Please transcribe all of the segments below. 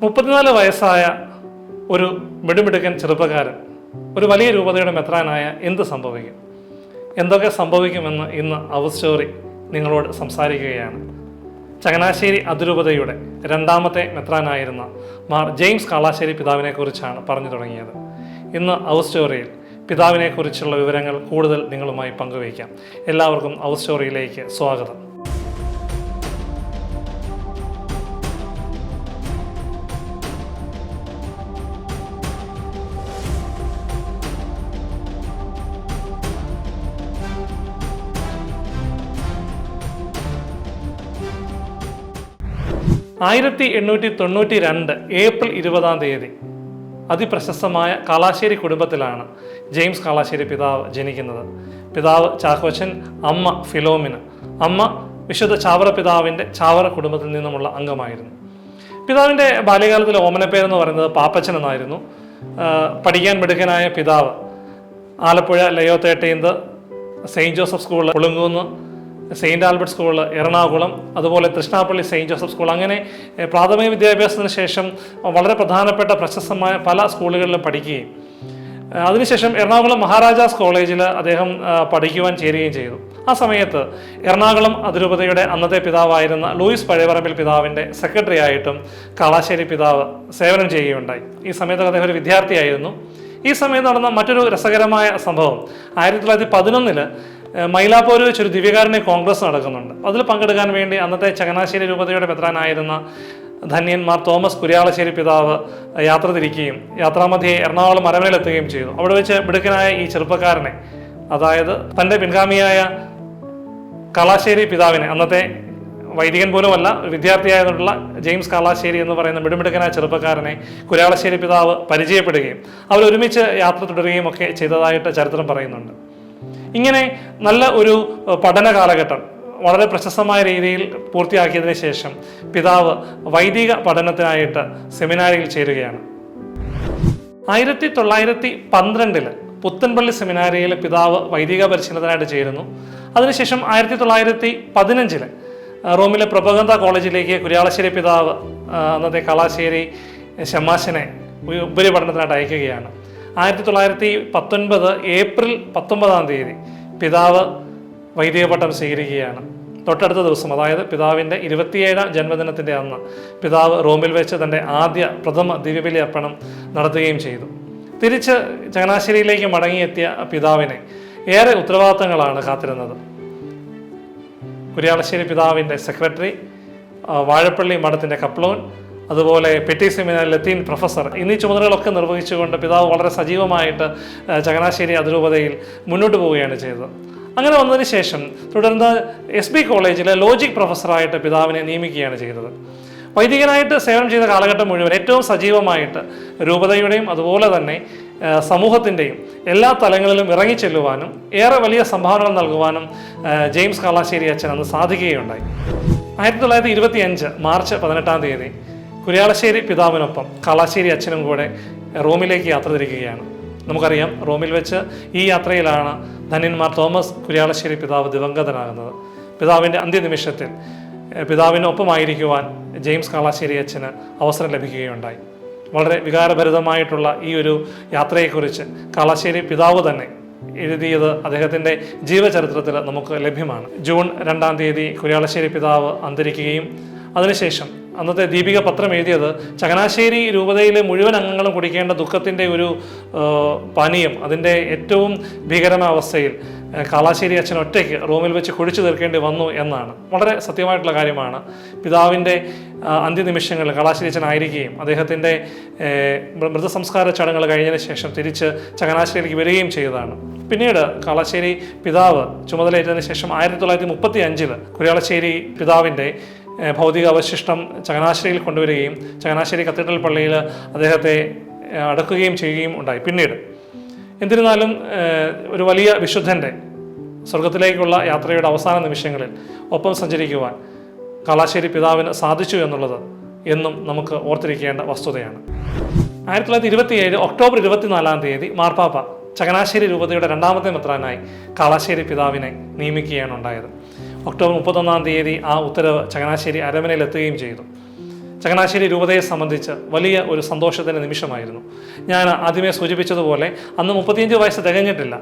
34 വയസ്സായ ഒരു മിടുമിടുക്കൻ ചെറുപ്പക്കാരൻ ഒരു വലിയ രൂപതയുടെ മെത്രാനായ എന്ത് സംഭവിക്കും? എന്തൊക്കെ സംഭവിക്കുമെന്ന് ഇന്ന് അവർ സ്റ്റോറി നിങ്ങളോട് സംസാരിക്കുകയാണ്. ചങ്ങനാശ്ശേരി അതിരൂപതയുടെ രണ്ടാമത്തെ മെത്രാനായിരുന്ന മാർ ജെയിംസ് കാളാശ്ശേരി പിതാവിനെക്കുറിച്ചാണ് പറഞ്ഞു തുടങ്ങിയത്. ഇന്ന് അവർ സ്റ്റോറിയിൽ പിതാവിനെക്കുറിച്ചുള്ള വിവരങ്ങൾ കൂടുതൽ നിങ്ങളുമായി പങ്കുവയ്ക്കാം. എല്ലാവർക്കും അവർ സ്റ്റോറിയിലേക്ക് സ്വാഗതം. ഏപ്രിൽ 20 അതിപ്രശസ്തമായ കാളാശ്ശേരി കുടുംബത്തിലാണ് ജെയിംസ് കാളാശ്ശേരി പിതാവ് ജനിക്കുന്നത്. പിതാവ് ചാക്കോച്ചൻ, അമ്മ ഫിലോമിന. അമ്മ വിശുദ്ധ ചാവറ പിതാവിൻ്റെ ചാവറ കുടുംബത്തിൽ നിന്നുമുള്ള അംഗമായിരുന്നു. പിതാവിൻ്റെ ബാല്യകാലത്തിലെ ഓമനപ്പേരെന്ന് പറയുന്നത് പാപ്പച്ചൻ എന്നായിരുന്നു. പഠിക്കാൻ മിടുക്കനായ പിതാവ് Alappuzha Leo 13 Saint Joseph school Pulinkunnu, Saint Albert school Ernakulam, അതുപോലെ തൃശ്ശനാപ്പള്ളി സെയിൻറ്റ് ജോസഫ് സ്കൂൾ, അങ്ങനെ പ്രാഥമിക വിദ്യാഭ്യാസത്തിന് ശേഷം വളരെ പ്രധാനപ്പെട്ട പ്രശസ്തമായ പല സ്കൂളുകളിലും പഠിക്കുകയും അതിനുശേഷം എറണാകുളം മഹാരാജാസ് കോളേജിൽ അദ്ദേഹം പഠിക്കുവാൻ ചേരുകയും ചെയ്തു. ആ സമയത്ത് എറണാകുളം അതിരൂപതയുടെ അന്നത്തെ പിതാവായിരുന്ന ലൂയിസ് പഴയപറമ്പിൽ പിതാവിൻ്റെ സെക്രട്ടറി ആയിട്ടും കാളാശ്ശേരി പിതാവ് സേവനം ചെയ്യുകയുണ്ടായി. ഈ സമയത്ത് അദ്ദേഹം ഒരു വിദ്യാർത്ഥിയായിരുന്നു. ഈ സമയത്ത് നടന്ന മറ്റൊരു രസകരമായ സംഭവം 1911 മൈലാപ്പൂരിൽ വെച്ചൊരു ദിവ്യകാരുണ്യ കോൺഗ്രസ് നടക്കുന്നുണ്ട്. അതിൽ പങ്കെടുക്കാൻ വേണ്ടി അന്നത്തെ ചങ്ങനാശ്ശേരി രൂപതയുടെ മെത്രാനായിരുന്ന ധന്യന്മാർ തോമസ് കുര്യാളശ്ശേരി പിതാവ് യാത്ര തിരിക്കുകയും യാത്രാമധ്യേ എറണാകുളം അരമനയിലെത്തുകയും ചെയ്തു. അവിടെ വെച്ച് മിടുക്കനായ ഈ ചെറുപ്പക്കാരനെ, അതായത് തൻ്റെ പിൻഗാമിയായ കാളാശ്ശേരി പിതാവിനെ, അന്നത്തെ വൈദികൻ പോലുമല്ല വിദ്യാർത്ഥിയായതുകൊണ്ടുള്ള ജെയിംസ് കാളാശ്ശേരി എന്ന് പറയുന്ന മിടുമിടുക്കനായ ചെറുപ്പക്കാരനെ കുര്യാളശ്ശേരി പിതാവ് പരിചയപ്പെടുകയും അവരൊരുമിച്ച് യാത്ര തുടരുകയും ഒക്കെ ചെയ്തതായിട്ട് ചരിത്രം പറയുന്നുണ്ട്. ഇങ്ങനെ നല്ല ഒരു പഠന കാലഘട്ടം വളരെ പ്രശസ്തമായ രീതിയിൽ പൂർത്തിയാക്കിയതിനു ശേഷം പിതാവ് വൈദിക പഠനത്തിനായിട്ട് സെമിനാരിയിൽ ചേരുകയാണ്. 1912 പുത്തൻപള്ളി സെമിനാരിയിൽ പിതാവ് വൈദിക പരിശീലനത്തിനായിട്ട് ചേരുന്നു. അതിനുശേഷം 1915 റോമിലെ പ്രൊപഗന്ത കോളേജിലേക്ക് കുര്യാളശ്ശേരി പിതാവ് അന്നത്തെ കാളാശ്ശേരി ശമാശനെ ഉപരിപഠനത്തിനായിട്ട് അയക്കുകയാണ്. 1919 ഏപ്രിൽ 19 പിതാവ് വൈദിക പട്ടം സ്വീകരിക്കുകയാണ്. തൊട്ടടുത്ത ദിവസം, അതായത് പിതാവിൻ്റെ 27ാം ജന്മദിനത്തിൻ്റെ അന്ന് പിതാവ് റോമിൽ വെച്ച് തൻ്റെ പ്രഥമ ദിവ്യബലി അർപ്പണം നടത്തുകയും ചെയ്തു. തിരിച്ച് ചങ്ങനാശ്ശേരിയിലേക്ക് മടങ്ങിയെത്തിയ പിതാവിനെ ഏറെ ഉത്തരവാദിത്തങ്ങളാണ് കാത്തിരുന്നത്. കുര്യാളശ്ശേരി പിതാവിൻ്റെ സെക്രട്ടറി, വാഴപ്പള്ളി മഠത്തിൻ്റെ കപ്ലോൻ, അതുപോലെ പെറ്റി സെമിനാർ ലത്തീൻ പ്രൊഫസർ എന്നീ ചുമതലകളൊക്കെ നിർവഹിച്ചുകൊണ്ട് പിതാവ് വളരെ സജീവമായിട്ട് ചങ്ങനാശ്ശേരി അതിരൂപതയിൽ മുന്നോട്ട് പോവുകയാണ് ചെയ്തത്. അങ്ങനെ വന്നതിന് ശേഷം തുടർന്ന് SB കോളേജിലെ ലോജിക് പ്രൊഫസറായിട്ട് പിതാവിനെ നിയമിക്കുകയാണ് ചെയ്തത്. വൈദികനായിട്ട് സേവനം ചെയ്ത കാലഘട്ടം മുഴുവൻ ഏറ്റവും സജീവമായിട്ട് രൂപതയുടെയും അതുപോലെ തന്നെ സമൂഹത്തിൻ്റെയും എല്ലാ തലങ്ങളിലും ഇറങ്ങിച്ചെല്ലുവാനും ഏറെ വലിയ സംഭാവനകൾ നൽകുവാനും ജെയിംസ് കാളാശ്ശേരി അച്ഛൻ അന്ന് സാധിക്കുകയുണ്ടായി. 1925 മാർച്ച് 18 കുര്യാളശ്ശേരി പിതാവിനൊപ്പം കാളാശ്ശേരി അച്ഛനും കൂടെ റോമിലേക്ക് യാത്ര തിരിക്കുകയാണ്. നമുക്കറിയാം, റോമിൽ വെച്ച് ഈ യാത്രയിലാണ് ധന്യന്മാർ തോമസ് കുര്യാളശ്ശേരി പിതാവ് ദിവംഗതനാകുന്നത്. പിതാവിൻ്റെ അന്ത്യനിമിഷത്തിൽ പിതാവിനൊപ്പമായിരിക്കുവാൻ ജെയിംസ് കാളാശ്ശേരി അച്ഛന് അവസരം ലഭിക്കുകയുണ്ടായി. വളരെ വികാരഭരിതമായിട്ടുള്ള ഈ ഒരു യാത്രയെക്കുറിച്ച് കാളാശ്ശേരി പിതാവ് തന്നെ എഴുതിയത് അദ്ദേഹത്തിൻ്റെ ജീവചരിത്രത്തിൽ നമുക്ക് ലഭ്യമാണ്. ജൂൺ 2 കുര്യാളശ്ശേരി പിതാവ് അന്തരിക്കുകയും അതിനുശേഷം അന്നത്തെ ദീപിക പത്രം എഴുതിയത് ചങ്ങനാശ്ശേരി രൂപതയിലെ മുഴുവൻ അംഗങ്ങളും കുടിക്കേണ്ട ദുഃഖത്തിൻ്റെ ഒരു പാനീയം, അതിൻ്റെ ഏറ്റവും ഭീകരമായ അവസ്ഥയിൽ കാളാശ്ശേരി അച്ഛൻ ഒറ്റയ്ക്ക് റോമിൽ വെച്ച് കുഴിച്ചു തീർക്കേണ്ടി വന്നു എന്നാണ്. വളരെ സത്യമായിട്ടുള്ള കാര്യമാണ്. പിതാവിൻ്റെ അന്ത്യനിമിഷങ്ങളിൽ കാളാശ്ശേരി അച്ഛൻ ആയിരിക്കുകയും അദ്ദേഹത്തിൻ്റെ മൃതസംസ്കാര ചടങ്ങുകൾ കഴിഞ്ഞതിന് ശേഷം തിരിച്ച് ചങ്ങനാശ്ശേരിയിലേക്ക് വരികയും ചെയ്തതാണ്. പിന്നീട് കാളാശ്ശേരി പിതാവ് ചുമതലയേറ്റതിന് ശേഷം 1935 കുര്യാളശ്ശേരി പിതാവിൻ്റെ ഭൗതിക അവശിഷ്ടം ചങ്ങനാശ്ശേരിയിൽ കൊണ്ടുവരികയും ചങ്ങനാശ്ശേരി കത്തീഡ്രൽ പള്ളിയിൽ അദ്ദേഹത്തെ അടക്കുകയും ചെയ്യുകയും ഉണ്ടായി. പിന്നീട് എന്നിരുന്നാലും ഒരു വലിയ വിശുദ്ധൻ്റെ സ്വർഗത്തിലേക്കുള്ള യാത്രയുടെ അവസാന നിമിഷങ്ങളിൽ ഒപ്പം സഞ്ചരിക്കുവാൻ കാളാശ്ശേരി പിതാവിന് സാധിച്ചു എന്നുള്ളത് എന്നും നമുക്ക് ഓർത്തിരിക്കേണ്ട വസ്തുതയാണ്. 1927 ഒക്ടോബർ 24 മാർപ്പാപ്പ ചങ്ങനാശ്ശേരി രൂപതയുടെ രണ്ടാമത്തെ മെത്രാനായി കാളാശ്ശേരി പിതാവിനെ നിയമിക്കുകയാണ് ഉണ്ടായത്. ഒക്ടോബർ 31 ആ ഉത്തരവ് ചങ്ങനാശ്ശേരി അരമനയിൽ എത്തുകയും ചെയ്തു. ചങ്ങനാശ്ശേരി രൂപതയെ സംബന്ധിച്ച് വലിയ ഒരു സന്തോഷത്തിൻ്റെ നിമിഷമായിരുന്നു. ഞാൻ ആദ്യമേ സൂചിപ്പിച്ചതുപോലെ അന്ന് 35 വയസ്സ് തികഞ്ഞിട്ടില്ല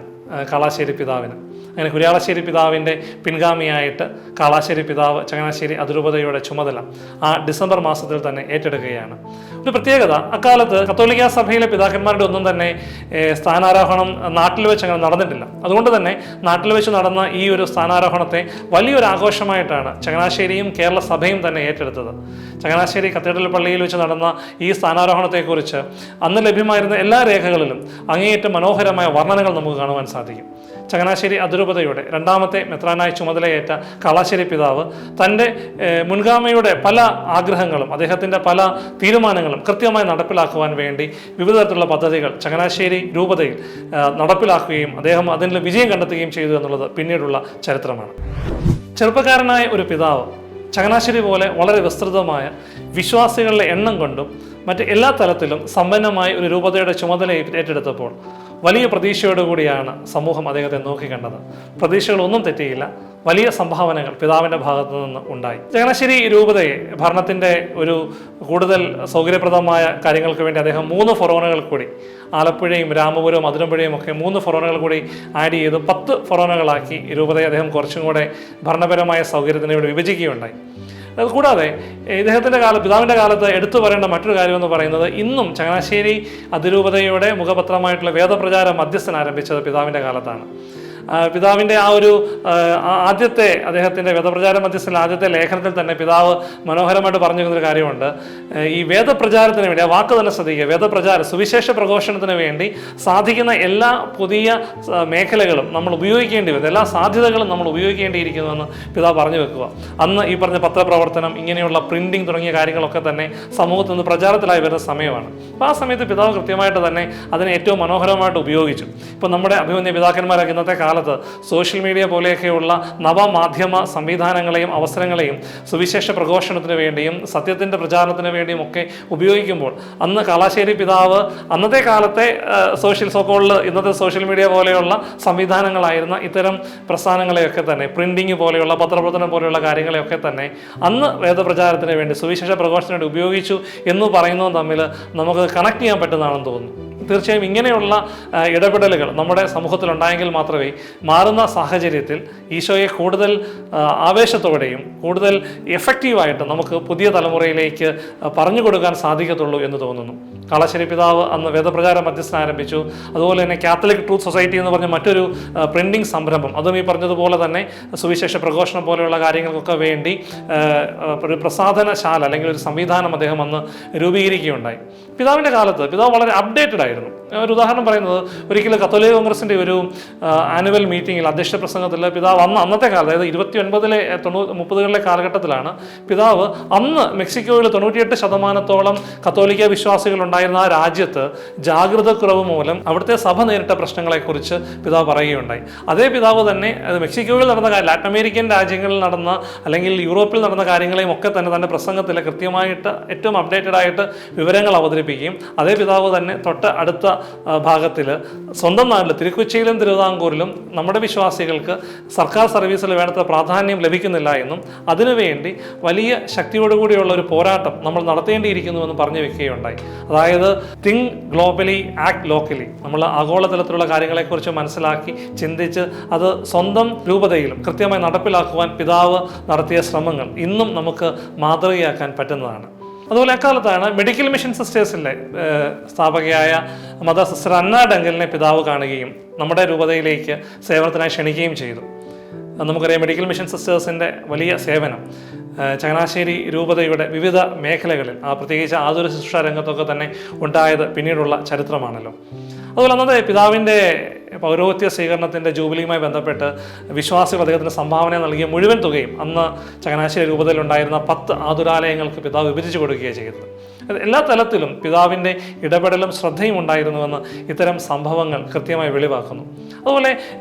കാളാശ്ശേരി പിതാവിന്. അങ്ങനെ കുര്യാളശ്ശേരി പിതാവിൻ്റെ പിൻഗാമിയായിട്ട് കാളാശ്ശേരി പിതാവ് ചങ്ങനാശ്ശേരി അതിരൂപതയുടെ ചുമതല ആ ഡിസംബർ മാസത്തിൽ തന്നെ ഏറ്റെടുക്കുകയാണ്. ഒരു പ്രത്യേകത, അക്കാലത്ത് കത്തോലിക്കാ സഭയിലെ പിതാക്കന്മാരുടെ ഒന്നും തന്നെ സ്ഥാനാരോഹണം നാട്ടിൽ വെച്ച് അങ്ങനെ നടന്നിട്ടില്ല. അതുകൊണ്ട് തന്നെ നാട്ടിൽ വെച്ച് നടന്ന ഈ ഒരു സ്ഥാനാരോഹണത്തെ വലിയൊരു ആഘോഷമായിട്ടാണ് ചങ്ങനാശ്ശേരിയും കേരള സഭയും തന്നെ ഏറ്റെടുത്തത്. ചങ്ങനാശ്ശേരി കത്തീഡ്രൽ പള്ളിയിൽ വെച്ച് നടന്ന ഈ സ്ഥാനാരോഹണത്തെക്കുറിച്ച് അന്ന് ലഭ്യമായിരുന്ന എല്ലാ രേഖകളിലും അങ്ങേയറ്റം മനോഹരമായ വർണ്ണനകൾ നമുക്ക് കാണുവാൻ സാധിക്കും. ചങ്ങനാശ്ശേരി അതിരൂപതയുടെ 2ാമത്തെ മെത്രാനായി ചുമതലയേറ്റ കാളാശ്ശേരി പിതാവ് തൻ്റെ മുൻഗാമിയുടെ പല ആഗ്രഹങ്ങളും അദ്ദേഹത്തിൻ്റെ പല തീരുമാനങ്ങളും കൃത്യമായി നടപ്പിലാക്കുവാൻ വേണ്ടി വിവിധ തരത്തിലുള്ള പദ്ധതികൾ ചങ്ങനാശ്ശേരി രൂപതയിൽ നടപ്പിലാക്കുകയും അദ്ദേഹം അതിൽ വിജയം കണ്ടെത്തുകയും ചെയ്തു എന്നുള്ളത് പിന്നീടുള്ള ചരിത്രമാണ്. ചെറുപ്പക്കാരനായ ഒരു പിതാവ് ചങ്ങനാശ്ശേരി പോലെ വളരെ വിസ്തൃതമായ വിശ്വാസികളുടെ എണ്ണം കൊണ്ടും മറ്റ് എല്ലാ തലത്തിലും സമ്പന്നമായ ഒരു രൂപതയുടെ ചുമതല ഏറ്റെടുത്തപ്പോൾ വലിയ പ്രതീക്ഷയോടുകൂടിയാണ് സമൂഹം അദ്ദേഹത്തെ നോക്കിക്കണ്ടത്. പ്രതീക്ഷകളൊന്നും തെറ്റിയില്ല. വലിയ സംഭാവനകൾ പിതാവിൻ്റെ ഭാഗത്തു നിന്ന് ഉണ്ടായി. ചങ്ങനാശ്ശേരി രൂപതയെ ഭരണത്തിൻ്റെ ഒരു കൂടുതൽ സൗകര്യപ്രദമായ കാര്യങ്ങൾക്ക് വേണ്ടി അദ്ദേഹം 3 ഫൊറോനകൾ കൂടി, ആലപ്പുഴയും രാമപുരവും അതിരമ്പുഴയും ഒക്കെ 3 ഫൊറോനകൾ കൂടി ആഡ് ചെയ്ത് 10 ഫൊറോനകളാക്കി രൂപതയെ അദ്ദേഹം കുറച്ചും കൂടെ ഭരണപരമായ സൗകര്യത്തിന് വേണ്ടി വിഭജിക്കുകയുണ്ടായി. അതുകൂടാതെ പിതാവിൻ്റെ കാലത്ത് എടുത്തു പറയേണ്ട മറ്റൊരു കാര്യമെന്ന് പറയുന്നത്, ഇന്നും ചങ്ങനാശ്ശേരി അതിരൂപതയുടെ മുഖപത്രമായിട്ടുള്ള വേദപ്രചാര മധ്യസ്ഥൻ ആരംഭിച്ചത് പിതാവിൻ്റെ കാലത്താണ്. പിതാവിൻ്റെ ആ ഒരു അദ്ദേഹത്തിൻ്റെ വേദപ്രചാര മധ്യസ്ഥൽ ആദ്യത്തെ ലേഖനത്തിൽ തന്നെ പിതാവ് മനോഹരമായിട്ട് പറഞ്ഞു വരുന്നൊരു കാര്യമുണ്ട്. ഈ വേദപ്രചാരത്തിന് വേണ്ടി, ആ വാക്ക് തന്നെ ശ്രദ്ധിക്കുക, സുവിശേഷ പ്രഘോഷണത്തിന് വേണ്ടി സാധിക്കുന്ന എല്ലാ പുതിയ മേഖലകളും നമ്മൾ ഉപയോഗിക്കേണ്ടി വരുന്നു, എല്ലാ സാധ്യതകളും നമ്മൾ ഉപയോഗിക്കേണ്ടിയിരിക്കുന്നുവെന്ന് പിതാവ് പറഞ്ഞു വെക്കുക. അന്ന് ഈ പറഞ്ഞ പത്രപ്രവർത്തനം, ഇങ്ങനെയുള്ള പ്രിന്റിംഗ് തുടങ്ങിയ കാര്യങ്ങളൊക്കെ തന്നെ സമൂഹത്തിൽ നിന്ന് പ്രചാരത്തിലായി വരുന്ന സമയമാണ്. അപ്പോൾ ആ സമയത്ത് പിതാവ് കൃത്യമായിട്ട് തന്നെ അതിനെ ഏറ്റവും മനോഹരമായിട്ട് ഉപയോഗിച്ചു. ഇപ്പോൾ നമ്മുടെ അഭിമന്യ പിതാക്കന്മാരൊക്കെ ഇന്നത്തെ കാലത്ത് സോഷ്യൽ മീഡിയ പോലെയൊക്കെയുള്ള നവമാധ്യമ സംവിധാനങ്ങളെയും അവസരങ്ങളെയും സുവിശേഷ പ്രഘോഷണത്തിന് വേണ്ടിയും സത്യത്തിൻ്റെ പ്രചാരണത്തിന് വേണ്ടിയും ഒക്കെ ഉപയോഗിക്കുമ്പോൾ അന്ന് കാളാശ്ശേരി പിതാവ് അന്നത്തെ കാലത്തെ ഇന്നത്തെ സോഷ്യൽ മീഡിയ പോലെയുള്ള സംവിധാനങ്ങളായിരുന്ന ഇത്തരം പ്രസ്ഥാനങ്ങളെയൊക്കെ തന്നെ, പ്രിന്റിങ് പോലെയുള്ള പത്രപ്രവർത്തനം പോലെയുള്ള കാര്യങ്ങളെയൊക്കെ തന്നെ അന്ന് വേദപ്രചാരത്തിന് വേണ്ടി സുവിശേഷ പ്രഘോഷണത്തിന് വേണ്ടി ഉപയോഗിച്ചു എന്ന് പറയുന്നത് തമ്മിൽ നമുക്ക് കണക്ട് ചെയ്യാൻ പറ്റുന്നതാണെന്ന് തോന്നുന്നു. തീർച്ചയായും ഇങ്ങനെയുള്ള ഇടപെടലുകൾ നമ്മുടെ സമൂഹത്തിലുണ്ടായെങ്കിൽ മാത്രമേ മാറുന്ന സാഹചര്യത്തിൽ ഈശോയെ കൂടുതൽ ആവേശത്തോടെയും കൂടുതൽ എഫക്റ്റീവായിട്ട് നമുക്ക് പുതിയ തലമുറയിലേക്ക് പറഞ്ഞു കൊടുക്കാൻ സാധിക്കത്തുള്ളൂ എന്ന് തോന്നുന്നു. കാളാശ്ശേരി പിതാവ് അന്ന് വേദപ്രചാര മധ്യസ്ഥൻ ആരംഭിച്ചു. അതുപോലെ തന്നെ കാത്തലിക് ട്രൂത്ത് സൊസൈറ്റി എന്ന് പറഞ്ഞ മറ്റൊരു പ്രിന്റിംഗ് സംരംഭം, അതും ഈ പറഞ്ഞതുപോലെ തന്നെ സുവിശേഷ പ്രഘോഷണം പോലെയുള്ള കാര്യങ്ങൾക്കൊക്കെ വേണ്ടി ഒരു പ്രസാധനശാല അല്ലെങ്കിൽ ഒരു സംവിധാനം അദ്ദേഹം അന്ന് രൂപീകരിക്കുകയുണ്ടായി. പിതാവിൻ്റെ കാലത്ത് പിതാവ് വളരെ അപ്ഡേറ്റഡ് ആയിരുന്നു. ഒരു ഉദാഹരണം പറയുന്നത്, ഒരിക്കലും കത്തോലിക്ക കോൺഗ്രസിൻ്റെ ഒരു ആനുവൽ മീറ്റിങ്ങിൽ അധ്യക്ഷ പ്രസംഗത്തിൽ പിതാവ് അന്നത്തെ കാലത്ത്, അതായത് 1930 കാലഘട്ടത്തിലാണ് പിതാവ് അന്ന് മെക്സിക്കോയിൽ 98% കത്തോലിക്ക വിശ്വാസികൾ ഉണ്ടായിരുന്ന ആ രാജ്യത്ത് ജാഗ്രത കുറവ് മൂലം അവിടുത്തെ സഭ നേരിട്ട പ്രശ്നങ്ങളെക്കുറിച്ച് പിതാവ് പറയുകയുണ്ടായി. അതേ പിതാവ് തന്നെ മെക്സിക്കോയിൽ നടന്ന ലാറ്റിൻ അമേരിക്കൻ രാജ്യങ്ങളിൽ നടന്ന അല്ലെങ്കിൽ യൂറോപ്പിൽ നടന്ന കാര്യങ്ങളെയും ഒക്കെ തന്നെ തൻ്റെ പ്രസംഗത്തിൽ കൃത്യമായിട്ട് ഏറ്റവും അപ്ഡേറ്റഡ് ആയിട്ട് വിവരങ്ങൾ അവതരിപ്പിക്കുകയും അതേ പിതാവ് തന്നെ തൊട്ട് അടുത്ത ഭാഗത്തിൽ സ്വന്തം നാട്ടിൽ തിരുക്കൊച്ചിയിലും തിരുവിതാംകൂറിലും നമ്മുടെ വിശ്വാസികൾക്ക് സർക്കാർ സർവീസിൽ വേണ്ടത്ര പ്രാധാന്യം ലഭിക്കുന്നില്ല എന്നും അതിനുവേണ്ടി വലിയ ശക്തിയോടുകൂടിയുള്ള ഒരു പോരാട്ടം നമ്മൾ നടത്തേണ്ടിയിരിക്കുന്നുവെന്ന് പറഞ്ഞു വെക്കുകയുണ്ടായി. അതായത് തിങ്ക് ഗ്ലോബലി ആക്ട് ലോക്കലി, നമ്മൾ ആഗോളതലത്തിലുള്ള കാര്യങ്ങളെക്കുറിച്ച് മനസ്സിലാക്കി ചിന്തിച്ച് അത് സ്വന്തം രൂപതയിലും കൃത്യമായി നടപ്പിലാക്കുവാൻ പിതാവ് നടത്തിയ ശ്രമങ്ങൾ ഇന്നും നമുക്ക് മാതൃകയാക്കാൻ പറ്റുന്നതാണ്. അതുപോലെ അക്കാലത്താണ് മെഡിക്കൽ മിഷൻ സിസ്റ്റേഴ്സിൻ്റെ സ്ഥാപകയായ മദർ സിസ്റ്റർ അന്ന ഡങ്കലിനെ പിതാവ് കാണുകയും നമ്മുടെ രൂപതയിലേക്ക് സേവനത്തിനായി ക്ഷണിക്കുകയും ചെയ്തു. നമുക്കറിയാം, മെഡിക്കൽ മിഷൻ സിസ്റ്റേഴ്സിൻ്റെ വലിയ സേവനം ചങ്ങനാശ്ശേരി രൂപതയുടെ വിവിധ മേഖലകളിൽ, പ്രത്യേകിച്ച് ആതുര ശുശ്രൂഷ രംഗത്തൊക്കെ തന്നെ ഉണ്ടായത് പിന്നീടുള്ള ചരിത്രമാണല്ലോ. അതുപോലെ അന്നത്തെ പിതാവിൻ്റെ പൗരോഹിത്യ സ്വീകരണത്തിൻ്റെ ജൂബിലിയുമായി ബന്ധപ്പെട്ട് വിശ്വാസികൾ അദ്ദേഹത്തിന് സംഭാവന നൽകിയ മുഴുവൻ തുകയും അന്ന് ചങ്ങനാശ്ശേരി രൂപതയിലുണ്ടായിരുന്ന 10 ആതുരാലയങ്ങൾക്ക് പിതാവ് വിഭജിച്ചു കൊടുക്കുകയാണ് ചെയ്തത്. എല്ലാ തലത്തിലും പിതാവിൻ്റെ ഇടപെടലും ശ്രദ്ധയും ഉണ്ടായിരുന്നുവെന്ന് ഇത്തരം സംഭവങ്ങൾ കൃത്യമായി വെളിവാക്കുന്നു. അതുപോലെ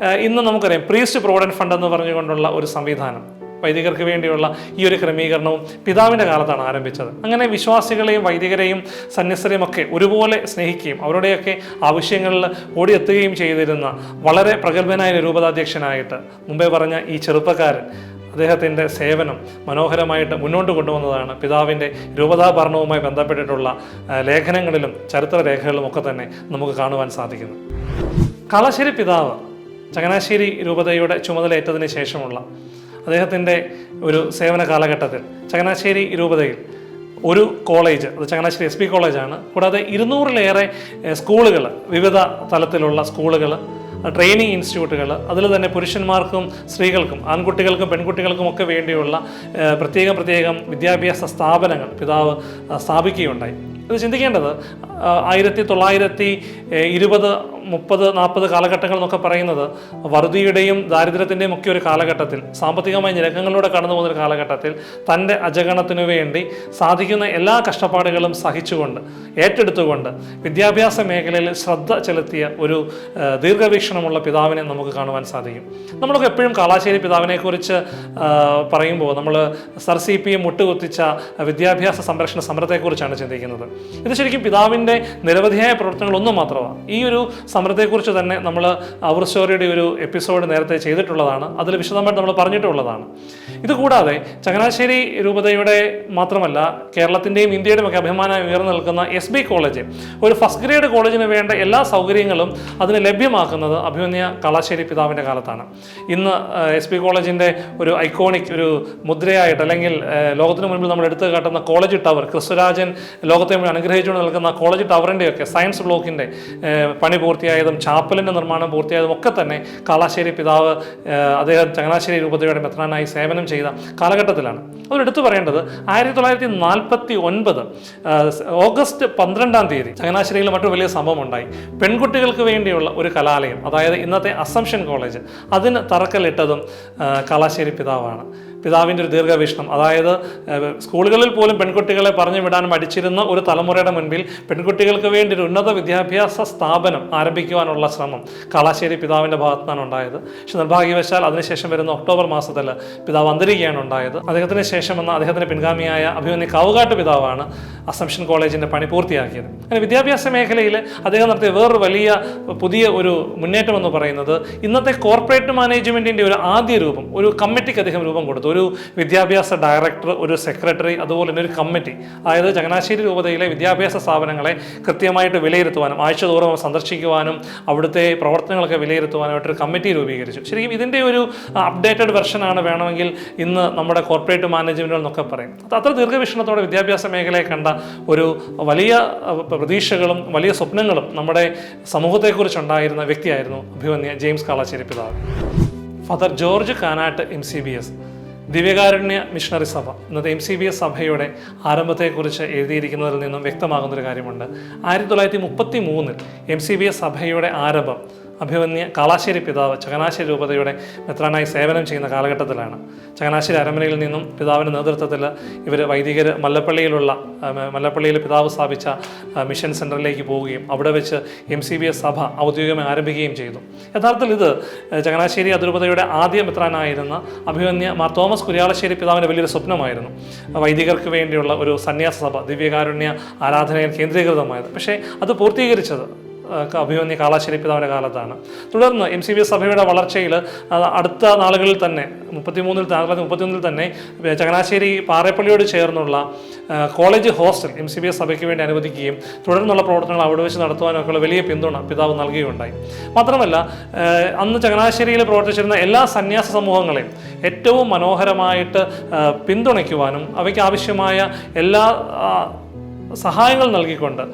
ഇന്ന് നമുക്കറിയാം, പ്രീസ്റ്റ് പ്രൊവിഡന്റ് ഫണ്ട് എന്ന് പറഞ്ഞുകൊണ്ടുള്ള ഒരു സംവിധാനം, വൈദികർക്ക് വേണ്ടിയുള്ള ഈ ഒരു ക്രമീകരണവും പിതാവിൻ്റെ കാലത്താണ് ആരംഭിച്ചത്. അങ്ങനെ വിശ്വാസികളെയും വൈദികരെയും സന്യസ്തരെയും ഒക്കെ ഒരുപോലെ സ്നേഹിക്കുകയും അവരുടെയൊക്കെ ആവശ്യങ്ങളിൽ ഓടിയെത്തുകയും ചെയ്തിരുന്ന വളരെ പ്രഗത്ഭനായ രൂപതാധ്യക്ഷനായിട്ട് മുമ്പേ പറഞ്ഞ ഈ ചെറുപ്പക്കാരൻ അദ്ദേഹത്തിൻ്റെ സേവനം മനോഹരമായിട്ട് മുന്നോട്ട് കൊണ്ടുവന്നതാണ് പിതാവിൻ്റെ രൂപതാഭരണവുമായി ബന്ധപ്പെട്ടിട്ടുള്ള ലേഖനങ്ങളിലും ചരിത്രരേഖകളിലും ഒക്കെ തന്നെ നമുക്ക് കാണുവാൻ സാധിക്കുന്നു. കാളാശ്ശേരി പിതാവ് ചങ്ങനാശ്ശേരി രൂപതയുടെ ചുമതലയേറ്റതിന് ശേഷമുള്ള അദ്ദേഹത്തിൻ്റെ ഒരു സേവന കാലഘട്ടത്തിൽ ചങ്ങനാശ്ശേരി രൂപതയിൽ ഒരു കോളേജ്, അത് ചങ്ങനാശ്ശേരി SP കോളേജാണ്, കൂടാതെ 200-ലേറെ സ്കൂളുകൾ, വിവിധ തലത്തിലുള്ള സ്കൂളുകൾ, ട്രെയിനിങ് ഇൻസ്റ്റിറ്റ്യൂട്ടുകൾ, അതിൽ തന്നെ പുരുഷന്മാർക്കും സ്ത്രീകൾക്കും ആൺകുട്ടികൾക്കും പെൺകുട്ടികൾക്കും ഒക്കെ വേണ്ടിയുള്ള പ്രത്യേകം വിദ്യാഭ്യാസ സ്ഥാപനങ്ങൾ പിതാവ് സ്ഥാപിക്കുകയുണ്ടായി. ഇത് ചിന്തിക്കേണ്ടത് 1920, 30, 40 കാലഘട്ടങ്ങൾ എന്നൊക്കെ പറയുന്നത് വറുതിയുടെയും ദാരിദ്ര്യത്തിൻ്റെയും ഒക്കെ ഒരു കാലഘട്ടത്തിൽ, സാമ്പത്തികമായ ഞെരുക്കങ്ങളിലൂടെ കടന്നു പോകുന്ന ഒരു കാലഘട്ടത്തിൽ തൻ്റെ അജഗണത്തിനു വേണ്ടി സാധിക്കുന്ന എല്ലാ കഷ്ടപ്പാടുകളും സഹിച്ചുകൊണ്ട് ഏറ്റെടുത്തുകൊണ്ട് വിദ്യാഭ്യാസ മേഖലയിൽ ശ്രദ്ധ ചെലുത്തിയ ഒരു ദീർഘവീക്ഷണമുള്ള പിതാവിനെ നമുക്ക് കാണുവാൻ സാധിക്കും. നമ്മളൊക്കെ എപ്പോഴും കാളാശ്ശേരി പിതാവിനെക്കുറിച്ച് പറയുമ്പോൾ നമ്മൾ സർ CPM മുട്ടുകുത്തിച്ച വിദ്യാഭ്യാസ സംരക്ഷണ സമരത്തെക്കുറിച്ചാണ് ചിന്തിക്കുന്നത്. ഇത് ശരിക്കും പിതാവിൻ്റെ നിരവധിയായ പ്രവർത്തനങ്ങളൊന്നും മാത്രമാണ്. ഈ ഒരു സമരത്തെക്കുറിച്ച് തന്നെ നമ്മൾ അവർ സ്റ്റോറിയുടെ ഒരു എപ്പിസോഡ് നേരത്തെ ചെയ്തിട്ടുള്ളതാണ്, അതിൽ വിശദമായിട്ട് നമ്മൾ പറഞ്ഞിട്ടുള്ളതാണ്. ഇതുകൂടാതെ ചങ്ങനാശ്ശേരി രൂപതയുടെ മാത്രമല്ല കേരളത്തിൻ്റെയും ഇന്ത്യയുടെയും ഒക്കെ അഭിമാനം ഉയർന്നു നിൽക്കുന്ന SB കോളേജ്, ഒരു ഫസ്റ്റ് ഗ്രേഡ് കോളേജിന് വേണ്ട എല്ലാ സൗകര്യങ്ങളും അതിന് ലഭ്യമാക്കുന്നത് അഭിമന്യ കാളാശ്ശേരി പിതാവിൻ്റെ കാലത്താണ്. ഇന്ന് SB കോളേജിൻ്റെ ഒരു ഐക്കോണിക് ഒരു മുദ്രയായിട്ട്, അല്ലെങ്കിൽ ലോകത്തിന് മുൻപിൽ നമ്മൾ എടുത്തു കാട്ടുന്ന കോളേജ് ടവർ, ക്രിസ്തുരാജൻ ലോകത്തെ മുഴുവൻ അനുഗ്രഹിച്ചുകൊണ്ട് നിൽക്കുന്ന കോളേജ് ടവറിൻ്റെയൊക്കെ സയൻസ് ബ്ലോക്കിൻ്റെ പണി പൂർത്തിയായതും ചാപ്പലിൻ്റെ നിർമ്മാണം പൂർത്തിയായതും ഒക്കെ തന്നെ കാളാശ്ശേരി പിതാവ് അദ്ദേഹം ചങ്ങനാശ്ശേരി രൂപതയുടെ മെത്രാനായി സേവനം ചെയ്ത കാലഘട്ടത്തിലാണ്. അതിലെടുത്തു പറയേണ്ടത് 1949 ഓഗസ്റ്റ് 12-ാം തീയതി ചങ്ങനാശ്ശേരിയിൽ മറ്റൊരു വലിയ സംഭവം ഉണ്ടായി. പെൺകുട്ടികൾക്ക് വേണ്ടിയുള്ള ഒരു കലാലയം, അതായത് ഇന്നത്തെ അസംഷൻ കോളേജ്, അതിന് തറക്കല്ലിട്ടതും കാളാശ്ശേരി പിതാവാണ്. പിതാവിൻ്റെ ഒരു ദീർഘവീക്ഷണം, അതായത് സ്കൂളുകളിൽ പോലും പെൺകുട്ടികളെ പറഞ്ഞു വിടാൻ മടിച്ചിരുന്ന ഒരു തലമുറയുടെ മുൻപിൽ പെൺകുട്ടികൾക്ക് വേണ്ടി ഒരു ഉന്നത വിദ്യാഭ്യാസ സ്ഥാപനം ആരംഭിക്കുവാനുള്ള ശ്രമം കാളാശ്ശേരി പിതാവിൻ്റെ ഭാഗത്തു നിന്നാണ് ഉണ്ടായത്. പക്ഷെ നിർഭാഗ്യവശാൽ അതിനുശേഷം വരുന്ന ഒക്ടോബർ മാസത്തിൽ പിതാവ് അന്തരിക്കുകയാണ് ഉണ്ടായത്. അദ്ദേഹത്തിന് ശേഷം വന്ന അദ്ദേഹത്തിൻ്റെ പിൻഗാമിയായ അഭിമന്യ കാവുകാട്ട് പിതാവാണ് അസംഷൻ കോളേജിൻ്റെ പണി പൂർത്തിയാക്കിയത്. അങ്ങനെ വിദ്യാഭ്യാസ മേഖലയിൽ അദ്ദേഹം നടത്തിയ വേറൊരു വലിയ പുതിയ ഒരു മുന്നേറ്റം എന്ന് പറയുന്നത് ഇന്നത്തെ കോർപ്പറേറ്റ് മാനേജ്മെൻറ്റിൻ്റെ ഒരു ആദ്യ രൂപം, ഒരു കമ്മിറ്റിക്ക് അദ്ദേഹം രൂപം കൊടുത്തു. ഒരു വിദ്യാഭ്യാസ ഡയറക്ടർ, ഒരു സെക്രട്ടറി, അതുപോലെ തന്നെ ഒരു കമ്മിറ്റി. അതായത് ചങ്ങനാശ്ശേരി രൂപതയിലെ വിദ്യാഭ്യാസ സ്ഥാപനങ്ങളെ കൃത്യമായിട്ട് വിലയിരുത്തുവാനും ആഴ്ചതോറും സന്ദർശിക്കുവാനും അവിടുത്തെ പ്രവർത്തനങ്ങളൊക്കെ വിലയിരുത്തുവാനായിട്ടൊരു കമ്മിറ്റി രൂപീകരിച്ചു. ശരിക്കും ഇതിൻ്റെ ഒരു അപ്ഡേറ്റഡ് വെർഷനാണ് വേണമെങ്കിൽ ഇന്ന് നമ്മുടെ കോർപ്പറേറ്റ് മാനേജ്മെൻറ്റുകൾ എന്നൊക്കെ പറയും. അത്ര ദീർഘവീക്ഷണത്തോടെ വിദ്യാഭ്യാസ മേഖലയെ കണ്ട ഒരു വലിയ പ്രതീക്ഷകളും വലിയ സ്വപ്നങ്ങളും നമ്മുടെ സമൂഹത്തെക്കുറിച്ചുണ്ടായിരുന്ന വ്യക്തിയായിരുന്നു അഭിമന്യ ജെയിംസ് കാളാശ്ശേരി പിതാവ്. ഫാദർ ജോർജ് കാനാട്ട് MCBS, ദിവ്യകാരുണ്യ മിഷണറി സഭ, ഇന്നത്തെ MCBS സഭയുടെ ആരംഭത്തെക്കുറിച്ച് എഴുതിയിരിക്കുന്നതിൽ നിന്നും വ്യക്തമാകുന്നൊരു കാര്യമുണ്ട്. 1933 MCBS സഭയുടെ ആരംഭം അഭിമന്യ കാളാശ്ശേരി പിതാവ് ചങ്ങനാശ്ശേരി രൂപതയുടെ മെത്രാനായി സേവനം ചെയ്യുന്ന കാലഘട്ടത്തിലാണ്. ചങ്ങനാശ്ശേരി അരമനയിൽ നിന്നും പിതാവിൻ്റെ നേതൃത്വത്തിൽ ഇവർ വൈദികർ മല്ലപ്പള്ളിയിൽ പിതാവ് സ്ഥാപിച്ച മിഷൻ സെൻറ്ററിലേക്ക് പോവുകയും അവിടെ വെച്ച് MCBS സഭ ഔദ്യോഗികമായി ആരംഭിക്കുകയും ചെയ്തു. യഥാർത്ഥത്തിൽ ഇത് ചങ്ങനാശ്ശേരി അതിരൂപതയുടെ ആദ്യ മെത്രാനായിരുന്ന അഭിമന്യ മാർ തോമസ് കുര്യാളശ്ശേരി പിതാവിൻ്റെ വലിയൊരു സ്വപ്നമായിരുന്നു, വൈദികർക്ക് വേണ്ടിയുള്ള ഒരു സന്യാസ സഭ, ദിവ്യകാരുണ്യ ആരാധനയിൽ കേന്ദ്രീകൃതമായത്. പക്ഷേ അത് പൂർത്തീകരിച്ചത് അഭിമന്യ കാളാശ്ശേരി പിതാവിൻ്റെ കാലത്താണ്. തുടർന്ന് MCBS സഭയുടെ വളർച്ചയിൽ അടുത്ത നാളുകളിൽ തന്നെ 1933 തന്നെ ചങ്ങനാശ്ശേരി പാറേപ്പള്ളിയോട് ചേർന്നുള്ള കോളേജ് ഹോസ്റ്റൽ MCBS സഭയ്ക്ക് വേണ്ടി അനുവദിക്കുകയും തുടർന്നുള്ള പ്രവർത്തനങ്ങൾ അവിടെ വെച്ച് നടത്തുവാനൊക്കെയുള്ള വലിയ പിന്തുണ പിതാവ് നൽകുകയുണ്ടായി. മാത്രമല്ല അന്ന് ചങ്ങനാശ്ശേരിയിൽ പ്രവർത്തിച്ചിരുന്ന എല്ലാ സന്യാസ സമൂഹങ്ങളെയും ഏറ്റവും മനോഹരമായിട്ട് പിന്തുണയ്ക്കുവാനും അവയ്ക്ക് ആവശ്യമായ എല്ലാ സഹായങ്ങൾ നൽകിക്കൊണ്ട്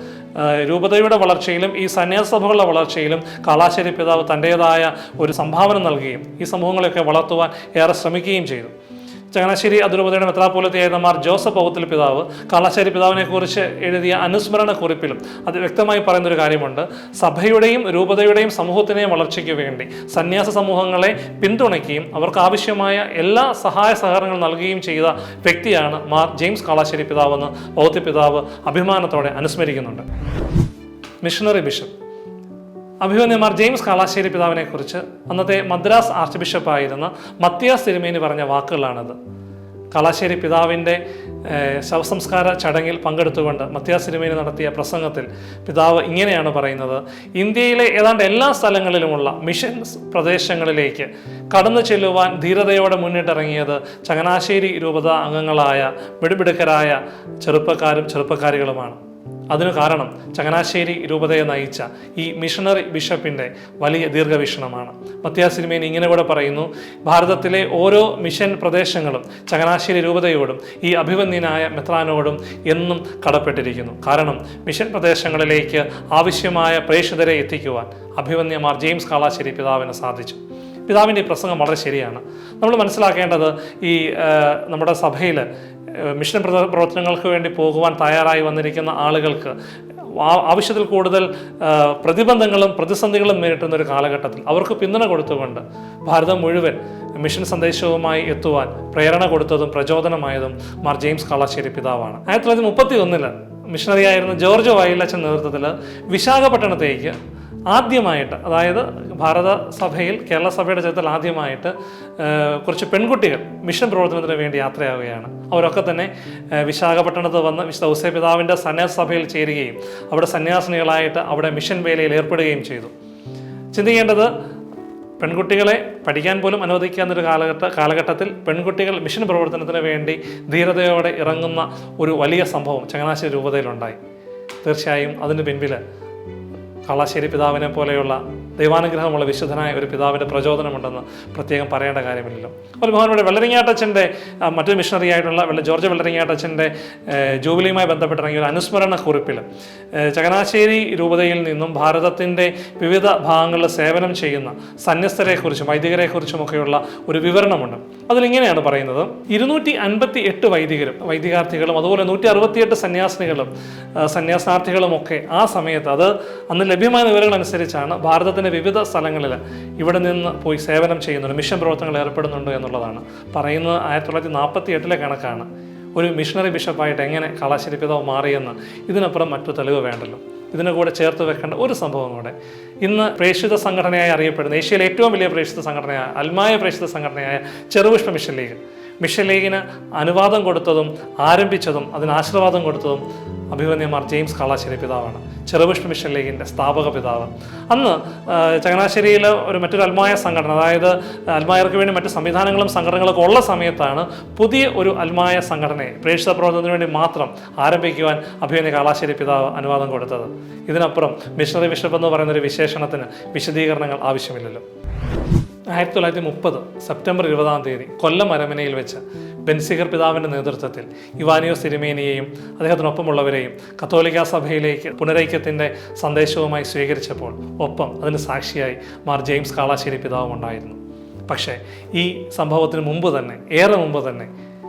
രൂപതയുടെ വളർച്ചയിലും ഈ സന്യാസ സഭകളുടെ വളർച്ചയിലും കാളാശ്ശേരി പിതാവ് തൻ്റേതായ ഒരു സംഭാവന നൽകുകയും ഈ സമൂഹങ്ങളെയൊക്കെ വളർത്തുവാൻ ഏറെ ശ്രമിക്കുകയും ചെയ്തു. ചങ്ങനാശ്ശേരി അതിരൂപതയുടെ മെത്രാപ്പോലീത്തയായിരുന്ന മാർ ജോസഫ് ഔത്തിൽ പിതാവ് കാളാശ്ശേരി പിതാവിനെക്കുറിച്ച് എഴുതിയ അനുസ്മരണ കുറിപ്പിലും അത് വ്യക്തമായി പറയുന്നൊരു കാര്യമുണ്ട്. സഭയുടെയും രൂപതയുടെയും സമൂഹത്തിനെയും വളർച്ചയ്ക്ക് വേണ്ടി സന്യാസ സമൂഹങ്ങളെ പിന്തുണയ്ക്കുകയും അവർക്ക് ആവശ്യമായ എല്ലാ സഹായ സഹകരണങ്ങൾ നൽകുകയും ചെയ്ത വ്യക്തിയാണ് മാർ ജെയിംസ് കാളാശ്ശേരി പിതാവെന്ന് ഔത്തിൽ പിതാവ് അഭിമാനത്തോടെ അനുസ്മരിക്കുന്നുണ്ട്. മിഷണറി ബിഷപ്പ് അഭിമന്യ മാർ ജെയിംസ് കാളാശ്ശേരി പിതാവിനെക്കുറിച്ച് അന്നത്തെ മദ്രാസ് ആർച്ച് ബിഷപ്പായിരുന്ന മത്തിയാസ് തിരുമേനി പറഞ്ഞ വാക്കുകളാണിത്. കാളാശ്ശേരി പിതാവിൻ്റെ ശവസംസ്കാര ചടങ്ങിൽ പങ്കെടുത്തുകൊണ്ട് മത്യാസ് തിരുമേനി നടത്തിയ പ്രസംഗത്തിൽ പിതാവ് ഇങ്ങനെയാണ് പറയുന്നത്: ഇന്ത്യയിലെ ഏതാണ്ട് എല്ലാ സ്ഥലങ്ങളിലുമുള്ള മിഷൻ പ്രദേശങ്ങളിലേക്ക് കടന്നു ചെല്ലുവാൻ ധീരതയോടെ മുന്നിട്ടിറങ്ങിയത് ചങ്ങനാശ്ശേരി രൂപത അംഗങ്ങളായ മിടുമിടുക്കരായ ചെറുപ്പക്കാരികളുമാണ്. അതിനു കാരണം ചങ്ങനാശ്ശേരി രൂപതയെ നയിച്ച ഈ മിഷണറി ബിഷപ്പിൻ്റെ വലിയ ദീർഘവീക്ഷണമാണ്. മത്യാസ് തിരുമേനി ഇങ്ങനെ കൂടെ പറയുന്നു: ഭാരതത്തിലെ ഓരോ മിഷൻ പ്രദേശങ്ങളും ചങ്ങനാശ്ശേരി രൂപതയോടും ഈ അഭിവന്യനായ മെത്രാനോടും എന്നും കടപ്പെട്ടിരിക്കുന്നു. കാരണം മിഷൻ പ്രദേശങ്ങളിലേക്ക് ആവശ്യമായ പ്രേക്ഷിതരെ എത്തിക്കുവാൻ അഭിവന്യ മാർ ജെയിംസ് കാളാശ്ശേരി പിതാവിന് സാധിച്ചു. പിതാവിൻ്റെ ഈ പ്രസംഗം വളരെ ശരിയാണ്. നമ്മൾ മനസ്സിലാക്കേണ്ടത് ഈ നമ്മുടെ സഭയിൽ മിഷൻ പ്രവർത്തനങ്ങൾക്ക് വേണ്ടി പോകുവാൻ തയ്യാറായി വന്നിരിക്കുന്ന ആളുകൾക്ക് ആവശ്യത്തിൽ കൂടുതൽ പ്രതിബന്ധങ്ങളും പ്രതിസന്ധികളും നേരിട്ടുന്ന ഒരു കാലഘട്ടത്തിൽ അവർക്ക് പിന്തുണ കൊടുത്തുകൊണ്ട് ഭാരതം മുഴുവൻ മിഷൻ സന്ദേശവുമായി എത്തുവാൻ പ്രേരണ കൊടുത്തതും പ്രചോദനമായതും മാർ ജെയിംസ് കാളാശ്ശേരി പിതാവാണ്. 1931 മിഷണറിയായിരുന്ന ജോർജ് വയലച്ചൻ നേതൃത്വത്തിൽ വിശാഖപട്ടണത്തേക്ക് ആദ്യമായിട്ട്, അതായത് ഭാരത സഭയിൽ കേരള സഭയുടെ ചരിത്രത്തിൽ ആദ്യമായിട്ട് കുറച്ച് പെൺകുട്ടികൾ മിഷൻ പ്രവർത്തനത്തിന് വേണ്ടി യാത്രയാവുകയാണ്. അവരൊക്കെ തന്നെ വിശാഖപട്ടണത്ത് വന്ന് വിശുദ്ധ ഔസേപ്പ് പിതാവിൻ്റെ സന്യാസ സഭയിൽ ചേരുകയും അവിടെ സന്യാസിനികളായിട്ട് അവിടെ മിഷൻ വേലയിൽ ഏർപ്പെടുകയും ചെയ്തു. ചിന്തിക്കേണ്ടത്, പെൺകുട്ടികളെ പഠിക്കാൻ പോലും അനുവദിക്കാവുന്നൊരു കാലഘട്ടത്തിൽ പെൺകുട്ടികൾ മിഷൻ പ്രവർത്തനത്തിന് വേണ്ടി ധീരതയോടെ ഇറങ്ങുന്ന ഒരു വലിയ സംഭവം ചങ്ങനാശ്ശേരി രൂപതയിലുണ്ടായി. തീർച്ചയായും അതിന് പിൻപിൽ കാളാശ്ശേരി പിതാവിനെ പോലെയുള്ള ദൈവാനുഗ്രഹമുള്ള വിശുദ്ധനായ ഒരു പിതാവിൻ്റെ പ്രചോദനമുണ്ടെന്ന് പ്രത്യേകം പറയേണ്ട കാര്യമില്ലല്ലോ. അതുപോലെ ബഹുമാനപ്പെട്ട വെള്ളരിങ്ങാട്ടച്ചൻ്റെ മറ്റൊരു മിഷണറി ആയിട്ടുള്ള ജോർജ് വെള്ളരിങ്ങാട്ടച്ചൻ്റെ ജൂബിലിയുമായി ബന്ധപ്പെട്ടിറങ്ങിയ ഒരു അനുസ്മരണ കുറിപ്പിൽ ചങ്ങനാശ്ശേരി രൂപതയിൽ നിന്നും ഭാരതത്തിൻ്റെ വിവിധ ഭാഗങ്ങളിൽ സേവനം ചെയ്യുന്ന സന്യസ്തരെക്കുറിച്ചും വൈദികരെക്കുറിച്ചുമൊക്കെയുള്ള ഒരു വിവരണമുണ്ട്. അതിലിങ്ങനെയാണ് പറയുന്നത്: 258 വൈദികാർത്ഥികളും അതുപോലെ 168 സന്യാസിനികളും സന്യാസാർത്ഥികളുമൊക്കെ ആ സമയത്ത്, അത് അന്ന് ലഭ്യമായ വിവരങ്ങൾ അനുസരിച്ചാണ്, ഭാരതത്തിൻ്റെ വിവിധ സ്ഥലങ്ങളിൽ ഇവിടെ നിന്ന് പോയി സേവനം ചെയ്യുന്നുണ്ട്, മിഷൻ പ്രവർത്തനങ്ങൾ ഏർപ്പെടുന്നുണ്ട് എന്നുള്ളതാണ് പറയുന്നത്. 1948 കണക്കാണ്. ഒരു മിഷണറി ബിഷപ്പായിട്ട് എങ്ങനെ കാളാശ്ശേരി പിതാവ് മാറിയെന്ന് ഇതിനപ്പുറം മറ്റു തെളിവ് വേണ്ടല്ലോ. ഇതിനെ കൂടെ ചേർത്ത് വെക്കേണ്ട ഒരു സംഭവം കൂടെ, ഇന്ന് പ്രേക്ഷിത സംഘടനയായി അറിയപ്പെടുന്ന ഏഷ്യയിലെ ഏറ്റവും വലിയ പ്രേക്ഷിത സംഘടനയായ അൽമായ പ്രേക്ഷിത സംഘടനയായ ചെറുപുഷ്പ മിഷൻ ലീഗിന് അനുവാദം കൊടുത്തതും ആരംഭിച്ചതും അതിന് ആശീർവാദം കൊടുത്തതും അഭിവന്യ മാർ ജെയിംസ് കാളാശ്ശേരി പിതാവാണ്, ചെറുപുഷ്പ മിഷൻ ലീഗിൻ്റെ സ്ഥാപക പിതാവ്. അന്ന് ചങ്ങനാശ്ശേരിയിൽ മറ്റൊരു അൽമായ സംഘടന, അതായത് അൽമായർക്ക് വേണ്ടി മറ്റ് സംവിധാനങ്ങളും സംഘടനകളൊക്കെ ഉള്ള സമയത്താണ് പുതിയ ഒരു അൽമായ സംഘടനയെ പ്രേക്ഷിത പ്രവർത്തനത്തിന് വേണ്ടി മാത്രം ആരംഭിക്കുവാൻ അഭിവന്യ കാളാശ്ശേരി പിതാവ് അനുവാദം കൊടുത്തത്. ഇതിനപ്പുറം മിഷണറി ബിഷപ്പ് എന്ന് പറയുന്നൊരു വിശേഷണത്തിന് വിശദീകരണങ്ങൾ ആവശ്യമില്ലല്ലോ. 1930 സെപ്റ്റംബർ 20 കൊല്ലം അരമനയിൽ വെച്ച് ബെൻസിഗർ പിതാവിൻ്റെ നേതൃത്വത്തിൽ ഇവാനിയോസ് തിരുമേനിയെയും അദ്ദേഹത്തിനൊപ്പമുള്ളവരെയും കത്തോലിക്കാ സഭയിലേക്ക് പുനരൈക്യത്തിൻ്റെ സന്ദേശവുമായി സ്വീകരിച്ചപ്പോൾ ഒപ്പം അതിന് സാക്ഷിയായി മാർ ജെയിംസ് കാളാശ്ശേരി പിതാവും ഉണ്ടായിരുന്നു. പക്ഷേ ഈ സംഭവത്തിന് ഏറെ മുമ്പ് തന്നെ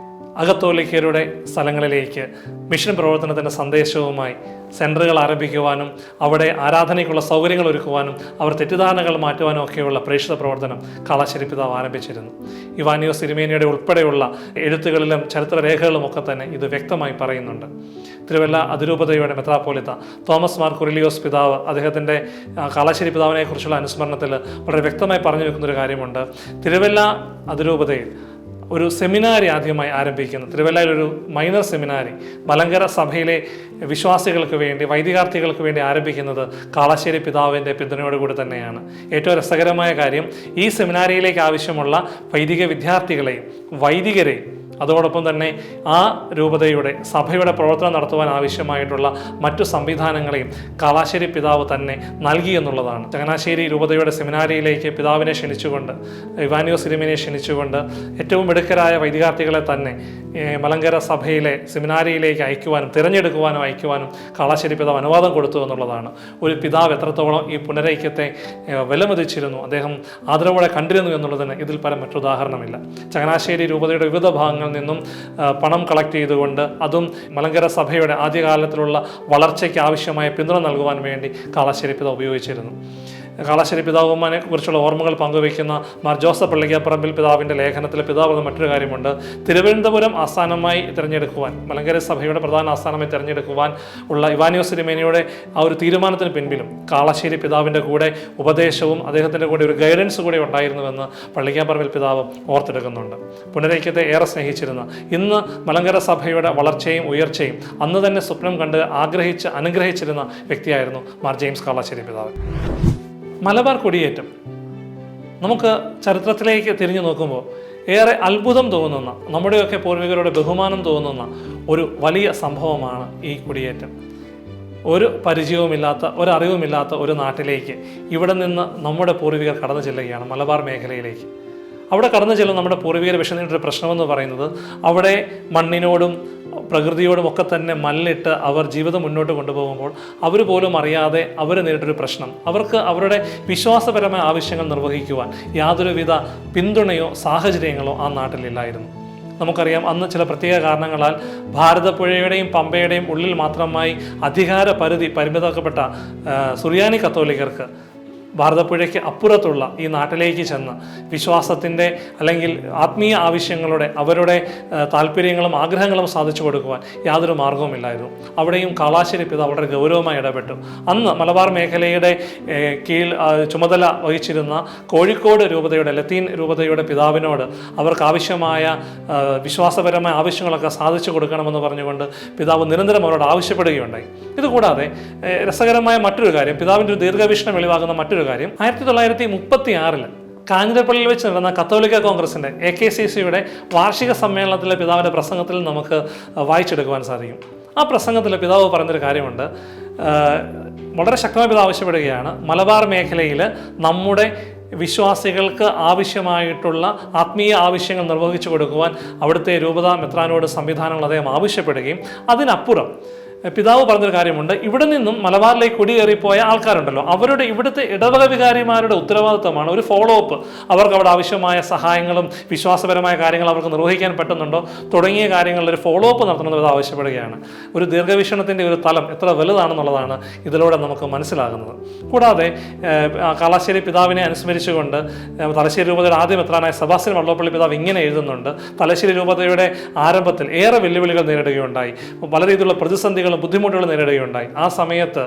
അകത്തോലിക്കരുടെ സ്ഥലങ്ങളിലേക്ക് മിഷൻ പ്രവർത്തനത്തിൻ്റെ സന്ദേശവുമായി സെൻറ്ററുകൾ ആരംഭിക്കുവാനും അവിടെ ആരാധനയ്ക്കുള്ള സൗകര്യങ്ങൾ ഒരുക്കുവാനും അവർ തെറ്റിദ്ധാരണകൾ മാറ്റുവാനും ഒക്കെയുള്ള പ്രേക്ഷിത പ്രവർത്തനം കാളാശ്ശേരി പിതാവ് ആരംഭിച്ചിരുന്നു. ഇവാനിയോസ് തിരുമേനിയുടെ ഉൾപ്പെടെയുള്ള എഴുത്തുകളിലും ചരിത്രരേഖകളിലും ഒക്കെ തന്നെ ഇത് വ്യക്തമായി പറയുന്നുണ്ട്. തിരുവല്ല അതിരൂപതയുടെ മെത്രാപ്പോലിത്ത തോമസ് മാർ കുറിലിയോസ് പിതാവ് അദ്ദേഹത്തിൻ്റെ കാളാശ്ശേരി പിതാവിനെ കുറിച്ചുള്ള അനുസ്മരണത്തിൽ വളരെ വ്യക്തമായി പറഞ്ഞു വെക്കുന്നൊരു കാര്യമുണ്ട്. തിരുവല്ല അതിരൂപതയിൽ ഒരു സെമിനാരി ആദ്യമായി ആരംഭിക്കുന്നു. തിരുവല്ലയിലൊരു മൈനർ സെമിനാരി മലങ്കര സഭയിലെ വിശ്വാസികൾക്ക് വേണ്ടി, വൈദികാർത്ഥികൾക്ക് വേണ്ടി ആരംഭിക്കുന്നത് കാളാശ്ശേരി പിതാവിൻ്റെ പിന്തുണയോടുകൂടി തന്നെയാണ്. ഏറ്റവും രസകരമായ കാര്യം, ഈ സെമിനാരിയിലേക്ക് ആവശ്യമുള്ള വൈദിക വിദ്യാർത്ഥികളെയും വൈദികരെയും അതോടൊപ്പം തന്നെ ആ രൂപതയുടെ സഭയുടെ പ്രവർത്തനം നടത്തുവാൻ ആവശ്യമായിട്ടുള്ള മറ്റു സംവിധാനങ്ങളെയും കാളാശ്ശേരി പിതാവ് തന്നെ നൽകി എന്നുള്ളതാണ്. ചങ്ങനാശ്ശേരി രൂപതയുടെ സെമിനാരിയിലേക്ക് പിതാവിനെ ക്ഷണിച്ചുകൊണ്ട്, ഇവാനിയോസ് തിരുമേനിയെ ക്ഷണിച്ചുകൊണ്ട് ഏറ്റവും മിടുക്കരായ വൈദികാർത്ഥികളെ തന്നെ മലങ്കര സഭയിലെ സെമിനാരിയിലേക്ക് തിരഞ്ഞെടുക്കുവാനും അയക്കുവാനും കാളാശ്ശേരി പിതാവ് അനുവാദം കൊടുത്തു എന്നുള്ളതാണ്. ഒരു പിതാവ് എത്രത്തോളം ഈ പുനരൈക്യത്തെ വിലമതിച്ചിരുന്നു, അദ്ദേഹം ആദരവോടെ കണ്ടിരുന്നു എന്നുള്ളതിന് ഇതിൽ പല മറ്റുദാഹരണമില്ല. ചങ്ങനാശ്ശേരി രൂപതയുടെ വിവിധ ഭാഗങ്ങളിൽ നിന്നും പണം കളക്ട് ചെയ്തുകൊണ്ട് അതും മലങ്കര സഭയുടെ ആദ്യകാലത്തിലുള്ള വളർച്ചയ്ക്ക് ആവശ്യമായ പിന്തുണ നൽകുവാൻ വേണ്ടി കാളാശ്ശേരി പിതാവ് ഉപയോഗിച്ചിരുന്നു. കാളാശ്ശേരി പിതാവുമാനെ കുറിച്ചുള്ള ഓർമ്മകൾ പങ്കുവയ്ക്കുന്ന മാർ ജോസഫ് പള്ളിക്കാപ്പറമ്പിൽ പിതാവിൻ്റെ ലേഖനത്തിൽ പിതാവ് എന്ന മറ്റൊരു കാര്യമുണ്ട്. തിരുവനന്തപുരം ആസ്ഥാനമായി തിരഞ്ഞെടുക്കുവാൻ, മലങ്കര സഭയുടെ പ്രധാന ആസ്ഥാനമായി തിരഞ്ഞെടുക്കുവാൻ ഉള്ള ഇവാനിയോസ് തിരുമേനിയുടെ ആ ഒരു തീരുമാനത്തിന് പിൻപിലും കാളാശ്ശേരി പിതാവിൻ്റെ കൂടെ ഉപദേശവും അദ്ദേഹത്തിൻ്റെ കൂടെ ഒരു ഗൈഡൻസ് കൂടെ ഉണ്ടായിരുന്നുവെന്ന് പള്ളിക്കാപ്പറമ്പിൽ പിതാവ് ഓർത്തെടുക്കുന്നുണ്ട്. പുനരൈക്യത്തെ ഏറെ സ്നേഹിച്ചിരുന്ന, ഇന്ന് മലങ്കര സഭയുടെ വളർച്ചയും ഉയർച്ചയും അന്ന് തന്നെ സ്വപ്നം കണ്ട് അനുഗ്രഹിച്ചിരുന്ന വ്യക്തിയായിരുന്നു മാർ ജെയിംസ് കാളാശ്ശേരി പിതാവ്. മലബാർ കുടിയേറ്റം നമുക്ക് ചരിത്രത്തിലേക്ക് തിരിഞ്ഞു നോക്കുമ്പോൾ ഏറെ അത്ഭുതം തോന്നുന്ന, നമ്മുടെയൊക്കെ പൂർവികരുടെ ബഹുമാനം തോന്നുന്ന ഒരു വലിയ സംഭവമാണ് ഈ കുടിയേറ്റം. ഒരു പരിചയവുമില്ലാത്ത, ഒരറിവുമില്ലാത്ത ഒരു നാട്ടിലേക്ക് ഇവിടെ നിന്ന് നമ്മുടെ പൂർവികർ കടന്നു ചെല്ലുകയാണ്, മലബാർ മേഖലയിലേക്ക്. അവിടെ കടന്നു ചെല്ലുന്ന നമ്മുടെ പൂർവികർ വിഷയത്തിൻ്റെ പ്രശ്നമെന്ന് പറയുന്നത്, അവിടെ മണ്ണിനോടും പ്രകൃതിയോടും ഒക്കെ തന്നെ മല്ലിട്ട് അവർ ജീവിതം മുന്നോട്ട് കൊണ്ടുപോകുമ്പോൾ അവർ പോലും അറിയാതെ അവർ നേരിട്ടൊരു പ്രശ്നം, അവർക്ക് അവരുടെ വിശ്വാസപരമായ ആവശ്യങ്ങൾ നിർവഹിക്കുവാൻ യാതൊരുവിധ പിന്തുണയോ സാഹചര്യങ്ങളോ ആ നാട്ടിലില്ലായിരുന്നു. നമുക്കറിയാം, അന്ന് ചില പ്രത്യേക കാരണങ്ങളാൽ ഭാരതപ്പുഴയുടെയും പമ്പയുടെയും ഉള്ളിൽ മാത്രമായി അധികാര പരിമിതമാക്കപ്പെട്ട സുറിയാനി കത്തോലിക്കർക്ക് ഭാരതപ്പുഴയ്ക്ക് അപ്പുറത്തുള്ള ഈ നാട്ടിലേക്ക് ചെന്ന് വിശ്വാസത്തിൻ്റെ അല്ലെങ്കിൽ ആത്മീയ ആവശ്യങ്ങളുടെ, അവരുടെ താല്പര്യങ്ങളും ആഗ്രഹങ്ങളും സാധിച്ചു കൊടുക്കുവാൻ യാതൊരു മാർഗവുമില്ലായിരുന്നു. അവിടെയും കാളാശ്ശേരി പിതാവ് വളരെ ഗൗരവമായി ഇടപെട്ടു. അന്ന് മലബാർ മേഖലയുടെ കീഴിൽ ചുമതല വഹിച്ചിരുന്ന കോഴിക്കോട് രൂപതയുടെ, ലത്തീൻ രൂപതയുടെ പിതാവിനോട് അവർക്ക് ആവശ്യമായ വിശ്വാസപരമായ ആവശ്യങ്ങളൊക്കെ സാധിച്ചു കൊടുക്കണമെന്ന് പറഞ്ഞുകൊണ്ട് പിതാവ് നിരന്തരം അവരോട് ആവശ്യപ്പെടുകയുണ്ടായി. ഇതുകൂടാതെ രസകരമായ മറ്റൊരു കാര്യം, പിതാവിൻ്റെ ഒരു ദീർഘവീക്ഷണം വെളിവാകുന്ന മറ്റൊരു കാര്യം, 1936 കാഞ്ഞിരപ്പള്ളിയിൽ വെച്ച് നടന്ന കത്തോലിക്ക കോൺഗ്രസിൻ്റെ AKCCയുടെ വാർഷിക സമ്മേളനത്തിലെ പിതാവിൻ്റെ പ്രസംഗത്തിൽ നമുക്ക് വായിച്ചെടുക്കുവാൻ സാധിക്കും. ആ പ്രസംഗത്തിൽ പിതാവ് പറഞ്ഞൊരു കാര്യമുണ്ട്. വളരെ ശക്തമായി പിതാവ് ആവശ്യപ്പെടുകയാണ്, മലബാർ മേഖലയിൽ നമ്മുടെ വിശ്വാസികൾക്ക് ആവശ്യമായിട്ടുള്ള ആത്മീയ ആവശ്യങ്ങൾ നിർവഹിച്ചു കൊടുക്കുവാൻ അവിടുത്തെ രൂപതാ മെത്രാനോട് സംവിധാനങ്ങൾ അദ്ദേഹം ആവശ്യപ്പെടുകയും അതിനപ്പുറം പിതാവ് പറഞ്ഞൊരു കാര്യമുണ്ട്, ഇവിടെ നിന്നും മലബാറിലേക്ക് കുടിയേറിപ്പോയ ആൾക്കാരുണ്ടല്ലോ, അവരുടെ ഇവിടുത്തെ ഇടവക വികാരിമാരുടെ ഉത്തരവാദിത്തമാണ് ഒരു ഫോളോ അപ്പ്. അവർക്ക് അവിടെ ആവശ്യമായ സഹായങ്ങളും വിശ്വാസപരമായ കാര്യങ്ങൾ അവർക്ക് നിർവഹിക്കാൻ പറ്റുന്നുണ്ടോ തുടങ്ങിയ കാര്യങ്ങളിൽ ഒരു ഫോളോ അപ്പ് നടത്തണമെന്ന് പിതാവ് ആവശ്യപ്പെടുകയാണ്. ഒരു ദീർഘവീക്ഷണത്തിൻ്റെ ഒരു തലം എത്ര വലുതാണെന്നുള്ളതാണ് ഇതിലൂടെ നമുക്ക് മനസ്സിലാകുന്നത്. കൂടാതെ കാളാശ്ശേരി പിതാവിനെ അനുസ്മരിച്ചുകൊണ്ട് തലശ്ശേരി രൂപതയുടെ ആദ്യ മെത്രാനായ സെബാസ്റ്റ്യൻ വള്ളോപ്പള്ളി പിതാവ് ഇങ്ങനെ എഴുതുന്നുണ്ട്, തലശ്ശേരി രൂപതയുടെ ആരംഭത്തിൽ ഏറെ വെല്ലുവിളികൾ നേരിടുകയുണ്ടായി, പല രീതിയിലുള്ള പ്രതിസന്ധികൾ ബുദ്ധിമുട്ടുകൾ നേരിടുകയുണ്ടായി. ആ സമയത്ത്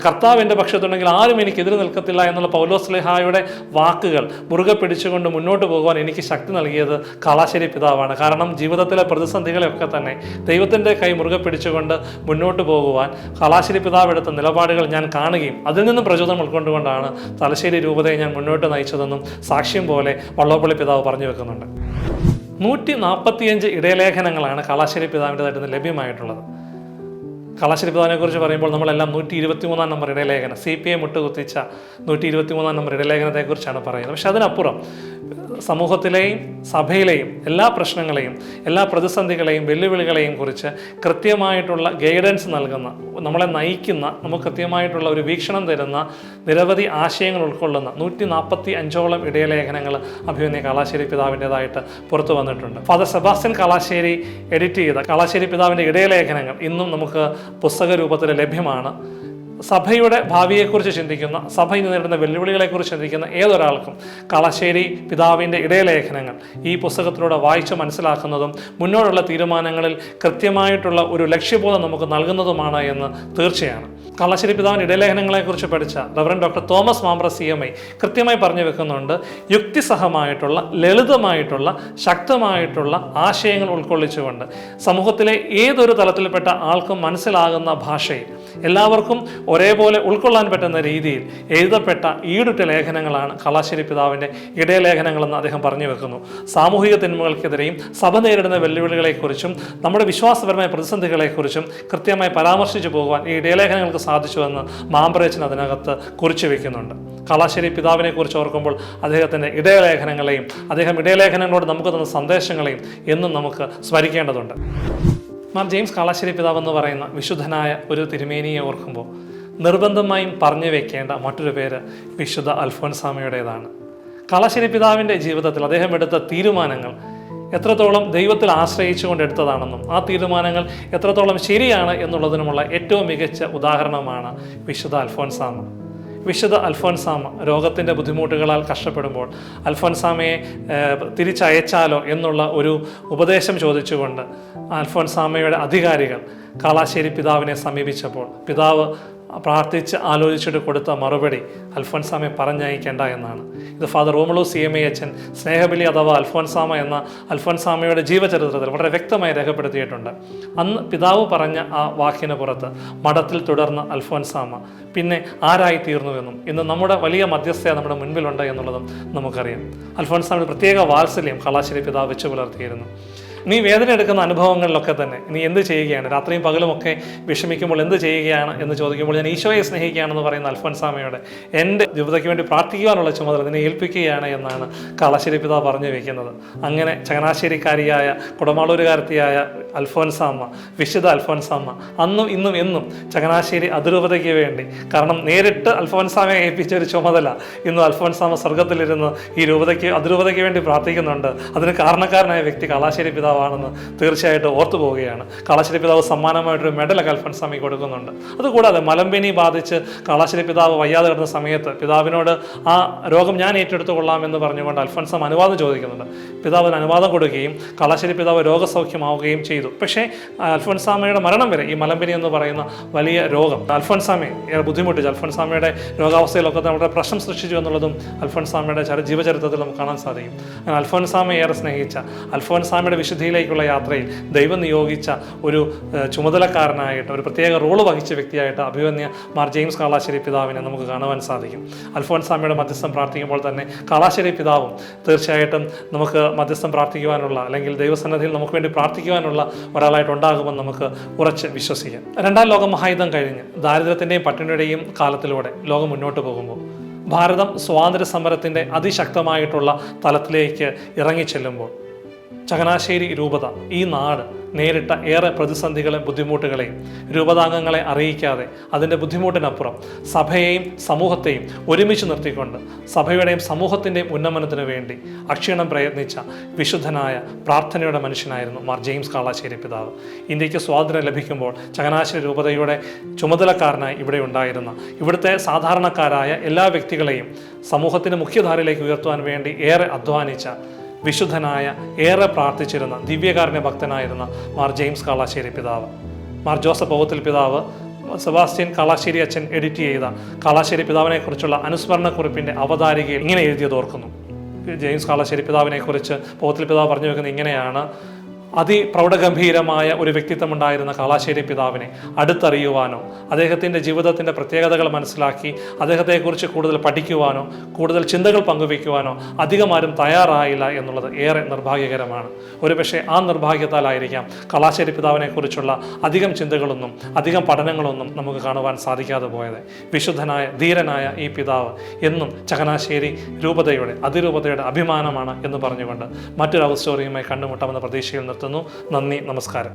കർത്താവിൻ്റെ പക്ഷത്തുണ്ടെങ്കിൽ ആരും എനിക്ക് എതിര് നിൽക്കത്തില്ല എന്നുള്ള പൗലോസ് ശ്ലീഹായുടെ വാക്കുകൾ മുറുകെ പിടിച്ചുകൊണ്ട് മുന്നോട്ട് പോകുവാൻ എനിക്ക് ശക്തി നൽകിയത് കാളാശ്ശേരി പിതാവാണ്. കാരണം ജീവിതത്തിലെ പ്രതിസന്ധികളെയൊക്കെ തന്നെ ദൈവത്തിൻ്റെ കൈ മുറുകെ പിടിച്ചുകൊണ്ട് മുന്നോട്ട് പോകുവാൻ കാളാശ്ശേരി പിതാവ് എടുത്ത നിലപാടുകൾ ഞാൻ കാണുകയും അതിൽ നിന്നും പ്രചോദനം ഉൾക്കൊണ്ടുകൊണ്ടാണ് തലശ്ശേരി രൂപതയെ ഞാൻ മുന്നോട്ട് നയിച്ചതെന്നും സാക്ഷ്യം പോലെ വള്ളോപ്പള്ളി പിതാവ് പറഞ്ഞു വെക്കുന്നുണ്ട്. 145 ഇടയലേഖനങ്ങളാണ് കാളാശ്ശേരി പിതാവിൻ്റെതായിട്ട് ലഭ്യമായിട്ടുള്ളത്. കാളാശ്ശേരി പിതാവിനെക്കുറിച്ച് പറയുമ്പോൾ നമ്മളെല്ലാം 123 നമ്പർ ഇടയലേഖനം, CPI മുട്ടുകുത്തിച്ച 123 നമ്പർ ഇടയലേഖനത്തെക്കുറിച്ചാണ് പറയുന്നത്. പക്ഷെ അതിനപ്പുറം സമൂഹത്തിലെയും സഭയിലെയും എല്ലാ പ്രശ്നങ്ങളെയും, എല്ലാ പ്രതിസന്ധികളെയും വെല്ലുവിളികളെയും കുറിച്ച് കൃത്യമായിട്ടുള്ള ഗൈഡൻസ് നൽകുന്ന, നമ്മളെ നയിക്കുന്ന, നമുക്ക് കൃത്യമായിട്ടുള്ള ഒരു വീക്ഷണം തരുന്ന നിരവധി ആശയങ്ങൾ ഉൾക്കൊള്ളുന്ന 145ഓളം ഇടയലേഖനങ്ങൾ അഭിമന്യ കാളാശ്ശേരി പിതാവിൻ്റെതായിട്ട് പുറത്തു വന്നിട്ടുണ്ട്. ഫാദർ സെബാസ്റ്റ്യൻ കാളാശ്ശേരി എഡിറ്റ് ചെയ്ത കാളാശ്ശേരി പിതാവിൻ്റെ ഇടയലേഖനങ്ങൾ ഇന്നും നമുക്ക് പുസ്തക രൂപത്തിൽ ലഭ്യമാണ്. സഭയുടെ ഭാവിയെക്കുറിച്ച് ചിന്തിക്കുന്ന, സഭ ഇന്ന് നേരിടുന്ന വെല്ലുവിളികളെക്കുറിച്ച് ചിന്തിക്കുന്ന ഏതൊരാൾക്കും കാളാശ്ശേരി പിതാവിൻ്റെ ഇടയലേഖനങ്ങൾ ഈ പുസ്തകത്തിലൂടെ വായിച്ച് മനസ്സിലാക്കുന്നതും മുന്നോട്ടുള്ള തീരുമാനങ്ങളിൽ കൃത്യമായിട്ടുള്ള ഒരു ലക്ഷ്യബോധം നമുക്ക് നൽകുന്നതുമാണ് എന്ന് തീർച്ചയാണ്. കാളാശ്ശേരി പിതാവിൻ്റെ ഇടയലേഖനങ്ങളെക്കുറിച്ച് പഠിച്ച reverend doctor Thomas Mambra CMI കൃത്യമായി പറഞ്ഞു വെക്കുന്നുണ്ട്, യുക്തിസഹമായിട്ടുള്ള, ലളിതമായിട്ടുള്ള, ശക്തമായിട്ടുള്ള ആശയങ്ങൾ ഉൾക്കൊള്ളിച്ചുകൊണ്ട് സമൂഹത്തിലെ ഏതൊരു തലത്തിൽപ്പെട്ട ആൾക്കും മനസ്സിലാകുന്ന ഭാഷയിൽ എല്ലാവർക്കും ഒരേപോലെ ഉൾക്കൊള്ളാൻ പറ്റുന്ന രീതിയിൽ എഴുതപ്പെട്ട ഈടുറ്റ ലേഖനങ്ങളാണ് കാളാശ്ശേരി പിതാവിൻ്റെ ഇടയലേഖനങ്ങളെന്ന് അദ്ദേഹം പറഞ്ഞു വെക്കുന്നു. സാമൂഹിക തിന്മകൾക്കെതിരെയും സഭ നേരിടുന്ന വെല്ലുവിളികളെക്കുറിച്ചും നമ്മുടെ വിശ്വാസപരമായ പ്രതിസന്ധികളെക്കുറിച്ചും കൃത്യമായി പരാമർശിച്ചു പോകുവാൻ ഈ ഇടയലേഖനങ്ങൾക്ക് സാധിച്ചുവെന്ന് മാമ്പ്രേച്ചൻ അതിനകത്ത് കുറിച്ചു വയ്ക്കുന്നുണ്ട്. കാളാശ്ശേരി പിതാവിനെ കുറിച്ച് ഓർക്കുമ്പോൾ അദ്ദേഹത്തിൻ്റെ ഇടയലേഖനങ്ങളെയും അദ്ദേഹം ഇടയലേഖനങ്ങളോട് നമുക്ക് തന്ന സന്ദേശങ്ങളെയും എന്നും നമുക്ക് സ്മരിക്കേണ്ടതുണ്ട്. മാർ ജെയിംസ് കാളാശ്ശേരി പിതാവ് എന്ന് പറയുന്ന വിശുദ്ധനായ ഒരു തിരുമേനിയെ ഓർക്കുമ്പോൾ നിർബന്ധമായും പറഞ്ഞു വെക്കേണ്ട മറ്റൊരു പേര് വിശുദ്ധ അൽഫോൻസാമയുടേതാണ്. കാളാശ്ശേരി പിതാവിൻ്റെ ജീവിതത്തിൽ അദ്ദേഹം എടുത്ത തീരുമാനങ്ങൾ എത്രത്തോളം ദൈവത്തിൽ ആശ്രയിച്ചുകൊണ്ട് എടുത്തതാണെന്നും ആ തീരുമാനങ്ങൾ എത്രത്തോളം ശരിയാണ് എന്നുള്ളതിനുമുള്ള ഏറ്റവും മികച്ച ഉദാഹരണമാണ് വിശുദ്ധ അൽഫോൻസാമ. വിശുദ്ധ അൽഫോൻസാമ രോഗത്തിൻ്റെ ബുദ്ധിമുട്ടുകളാൽ കഷ്ടപ്പെടുമ്പോൾ അൽഫോൻസാമയെ തിരിച്ചയച്ചാലോ എന്നുള്ള ഒരു ഉപദേശം ചോദിച്ചുകൊണ്ട് അൽഫോൻസാമയുടെ അധികാരികൾ കാളാശ്ശേരി പിതാവിനെ സമീപിച്ചപ്പോൾ പിതാവ് പ്രാർത്ഥിച്ച് ആലോചിച്ചിട്ട് കൊടുത്ത മറുപടി അൽഫോൻസാമയെ പറഞ്ഞയക്കേണ്ട എന്നാണ്. ഇത് ഫാദർ റോമുളോ CMA അച്ഛൻ സ്നേഹബലി അഥവാ അൽഫോൻസാമ എന്ന അൽഫോൻസാമയുടെ ജീവചരിത്രത്തിൽ വളരെ വ്യക്തമായി രേഖപ്പെടുത്തിയിട്ടുണ്ട്. അന്ന് പിതാവ് പറഞ്ഞ ആ വാക്കിന് പുറത്ത് മഠത്തിൽ തുടർന്ന അൽഫോൻസാമ പിന്നെ ആരായി തീർന്നുവെന്നും ഇന്ന് നമ്മുടെ വലിയ മധ്യസ്ഥത നമ്മുടെ മുൻപിലുണ്ട് എന്നുള്ളതും നമുക്കറിയാം. അൽഫോൻസാമയുടെ പ്രത്യേക വാത്സല്യം കാളാശ്ശേരി പിതാവ് വെച്ച് പുലർത്തിയിരുന്നു. നീ വേദന എടുക്കുന്ന അനുഭവങ്ങളിലൊക്കെ തന്നെ നീ എന്ത് ചെയ്യുകയാണ്, രാത്രിയും പകലുമൊക്കെ വിഷമിക്കുമ്പോൾ എന്ത് ചെയ്യുകയാണ് എന്ന് ചോദിക്കുമ്പോൾ ഞാൻ ഈശോയെ സ്നേഹിക്കുകയാണെന്ന് പറയുന്ന അൽഫോൻസാമയോട് എൻ്റെ ജീവിതയ്ക്ക് വേണ്ടി പ്രാർത്ഥിക്കുവാനുള്ള ചുമതല നിന്നെ ഏൽപ്പിക്കുകയാണ് എന്നാണ് കാളാശ്ശേരി പിതാവ് പറഞ്ഞു വയ്ക്കുന്നത്. അങ്ങനെ ചങ്ങനാശ്ശേരിക്കാരിയായ കുടമാളൂരുകാരത്തിയായ അൽഫോൻസാമ, വിശുദ്ധ അൽഫോൻസാമ അന്നും ഇന്നും എന്നും ചങ്ങനാശ്ശേരി അതിരൂപതയ്ക്ക് വേണ്ടി, കാരണം നേരിട്ട് അൽഫോൻസാമയെ ഏൽപ്പിച്ച ഒരു ചുമതല ഇന്ന് അൽഫോൻസാമ സ്വർഗത്തിലിരുന്ന് ഈ അതിരൂപതയ്ക്ക് വേണ്ടി പ്രാർത്ഥിക്കുന്നുണ്ട്. അതിന് കാരണക്കാരനായ വ്യക്തി കാളാശ്ശേരി പിതാവാണെന്ന് തീർച്ചയായിട്ടും ഓർത്തു പോവുകയാണ്. കാളാശ്ശേരി പിതാവ് സമ്മാനമായിട്ടൊരു മെഡലൊക്കെ അൽഫോൻസാമയ്ക്ക് കൊടുക്കുന്നുണ്ട്. അതുകൂടാതെ മലമ്പനി ബാധിച്ച് കാളാശ്ശേരി പിതാവ് വയ്യാതെ കിടന്ന സമയത്ത് പിതാവിനോട് ആ രോഗം ഞാൻ ഏറ്റെടുത്തു കൊള്ളാമെന്ന് പറഞ്ഞുകൊണ്ട് അൽഫോൻസാമ അനുവാദം ചോദിക്കുന്നുണ്ട്. പിതാവിന് അനുവാദം കൊടുക്കുകയും കാളാശ്ശേരി പിതാവ് രോഗസൗഖ്യമാവുകയും ചെയ്തു. പക്ഷേ അൽഫോൻസാമയുടെ മരണം വരെ ഈ മലമ്പനി എന്ന് പറയുന്ന വലിയ രോഗം അൽഫോൻസാമയെ ഏറെ ബുദ്ധിമുട്ടിച്ചു. അൽഫോൻസാമയുടെ രോഗാവസ്ഥയിലൊക്കെ വളരെ പ്രശ്നം സൃഷ്ടിച്ചു എന്നുള്ളതും അൽഫോൻസാമയുടെ ജീവചരിത്രത്തിൽ നമുക്ക് കാണാൻ സാധിക്കും. അങ്ങനെ അൽഫോൻസാമയെ ഏറെ സ്നേഹിച്ച, അൽഫോൻസാമയുടെ വിശുദ്ധിയിലേക്കുള്ള യാത്രയിൽ ദൈവം നിയോഗിച്ച ഒരു ചുമതലക്കാരനായിട്ട്, ഒരു പ്രത്യേക റോള് വഹിച്ച വ്യക്തിയായിട്ട് അഭിമന്യ മാർ ജെയിംസ് കാളാശ്ശേരി പിതാവിനെ നമുക്ക് കാണുവാൻ സാധിക്കും. അൽഫോൻസാമയുടെ മധ്യസ്ഥം പ്രാർത്ഥിക്കുമ്പോൾ തന്നെ കാളാശ്ശേരി പിതാവും തീർച്ചയായിട്ടും നമുക്ക് മധ്യസ്ഥം പ്രാർത്ഥിക്കുവാനുള്ള, അല്ലെങ്കിൽ ദൈവസന്നിധിയിൽ നമുക്ക് വേണ്ടി പ്രാർത്ഥിക്കുവാനുള്ള ഒരാളായിട്ടുണ്ടാകുമെന്ന് നമുക്ക് ഉറച്ച് വിശ്വസിക്കാം. രണ്ടാം ലോക മഹായുദ്ധം കഴിഞ്ഞ് ദാരിദ്ര്യത്തിൻ്റെയും പട്ടിണിയുടെയും കാലത്തിലൂടെ ലോകം മുന്നോട്ട് പോകുമ്പോൾ ഭാരതം സ്വാതന്ത്ര്യ സമരത്തിൻ്റെ അതിശക്തമായിട്ടുള്ള തലത്തിലേക്ക് ഇറങ്ങിച്ചെല്ലുമ്പോൾ ചങ്ങനാശ്ശേരി രൂപത, ഈ നാട് നേരിട്ട ഏറെ പ്രതിസന്ധികളെയും ബുദ്ധിമുട്ടുകളെയും രൂപതാംഗങ്ങളെ അറിയിക്കാതെ അതിൻ്റെ ബുദ്ധിമുട്ടിനപ്പുറം സഭയെയും സമൂഹത്തെയും ഒരുമിച്ച് നിർത്തിക്കൊണ്ട് സഭയുടെയും സമൂഹത്തിൻ്റെയും ഉന്നമനത്തിനു വേണ്ടി അക്ഷീണം പ്രയത്നിച്ച വിശുദ്ധനായ പ്രാർത്ഥനയുടെ മനുഷ്യനായിരുന്നു മാർ ജെയിംസ് കാളാശ്ശേരി പിതാവ്. ഇന്ത്യക്ക് സ്വാതന്ത്ര്യം ലഭിക്കുമ്പോൾ ചങ്ങനാശ്ശേരി രൂപതയുടെ ചുമതലക്കാരനായി ഇവിടെ ഉണ്ടായിരുന്ന, ഇവിടുത്തെ സാധാരണക്കാരായ എല്ലാ വ്യക്തികളെയും സമൂഹത്തിൻ്റെ മുഖ്യധാരയിലേക്ക് ഉയർത്തുവാൻ വേണ്ടി ഏറെ അധ്വാനിച്ച, വിശുദ്ധനായ, ഏറെ പ്രാർത്ഥിച്ചിരുന്ന ദിവ്യകാരുണ്യ ഭക്തനായിരുന്ന മാർ ജെയിംസ് കാളാശ്ശേരി പിതാവ്, മാർ ജോസഫ് പൗത്തിൽ പിതാവ്, സെബാസ്റ്റ്യൻ കാളാശ്ശേരി അച്ഛൻ എഡിറ്റ് ചെയ്ത കാളാശ്ശേരി പിതാവിനെ കുറിച്ചുള്ള അനുസ്മരണക്കുറിപ്പിൻ്റെ അവതാരികയിൽ ഇങ്ങനെ എഴുതിയത് ഓർക്കുന്നു. ജെയിംസ് കാളാശ്ശേരി പിതാവിനെ കുറിച്ച് പൗത്തിൽ പിതാവ് പറഞ്ഞു വെക്കുന്നത് ഇങ്ങനെയാണ്: അതിപ്രൗഢഗംഭീരമായ ഒരു വ്യക്തിത്വമുണ്ടായിരുന്ന കാളാശ്ശേരി പിതാവിനെ അടുത്തറിയുവാനോ അദ്ദേഹത്തിൻ്റെ ജീവിതത്തിൻ്റെ പ്രത്യേകതകൾ മനസ്സിലാക്കി അദ്ദേഹത്തെക്കുറിച്ച് കൂടുതൽ പഠിക്കുവാനോ കൂടുതൽ ചിന്തകൾ പങ്കുവയ്ക്കുവാനോ അധികം ആരും തയ്യാറായില്ല എന്നുള്ളത് ഏറെ നിർഭാഗ്യകരമാണ്. ഒരുപക്ഷെ ആ നിർഭാഗ്യത്താലായിരിക്കാം കാളാശ്ശേരി പിതാവിനെക്കുറിച്ചുള്ള അധികം ചിന്തകളൊന്നും അധികം പഠനങ്ങളൊന്നും നമുക്ക് കാണുവാൻ സാധിക്കാതെ പോയത്. വിശുദ്ധനായ ധീരനായ ഈ പിതാവ് എന്നും ചങ്ങനാശ്ശേരി രൂപതയുടെ അതിരൂപതയുടെ അഭിമാനമാണ് എന്ന് പറഞ്ഞുകൊണ്ട് മറ്റൊരു സ്റ്റോറിയുമായി കണ്ടുമുട്ടാമെന്ന പ്രതീക്ഷയിൽ നിർത്തുന്നു. നന്ദി, നമസ്കാരം.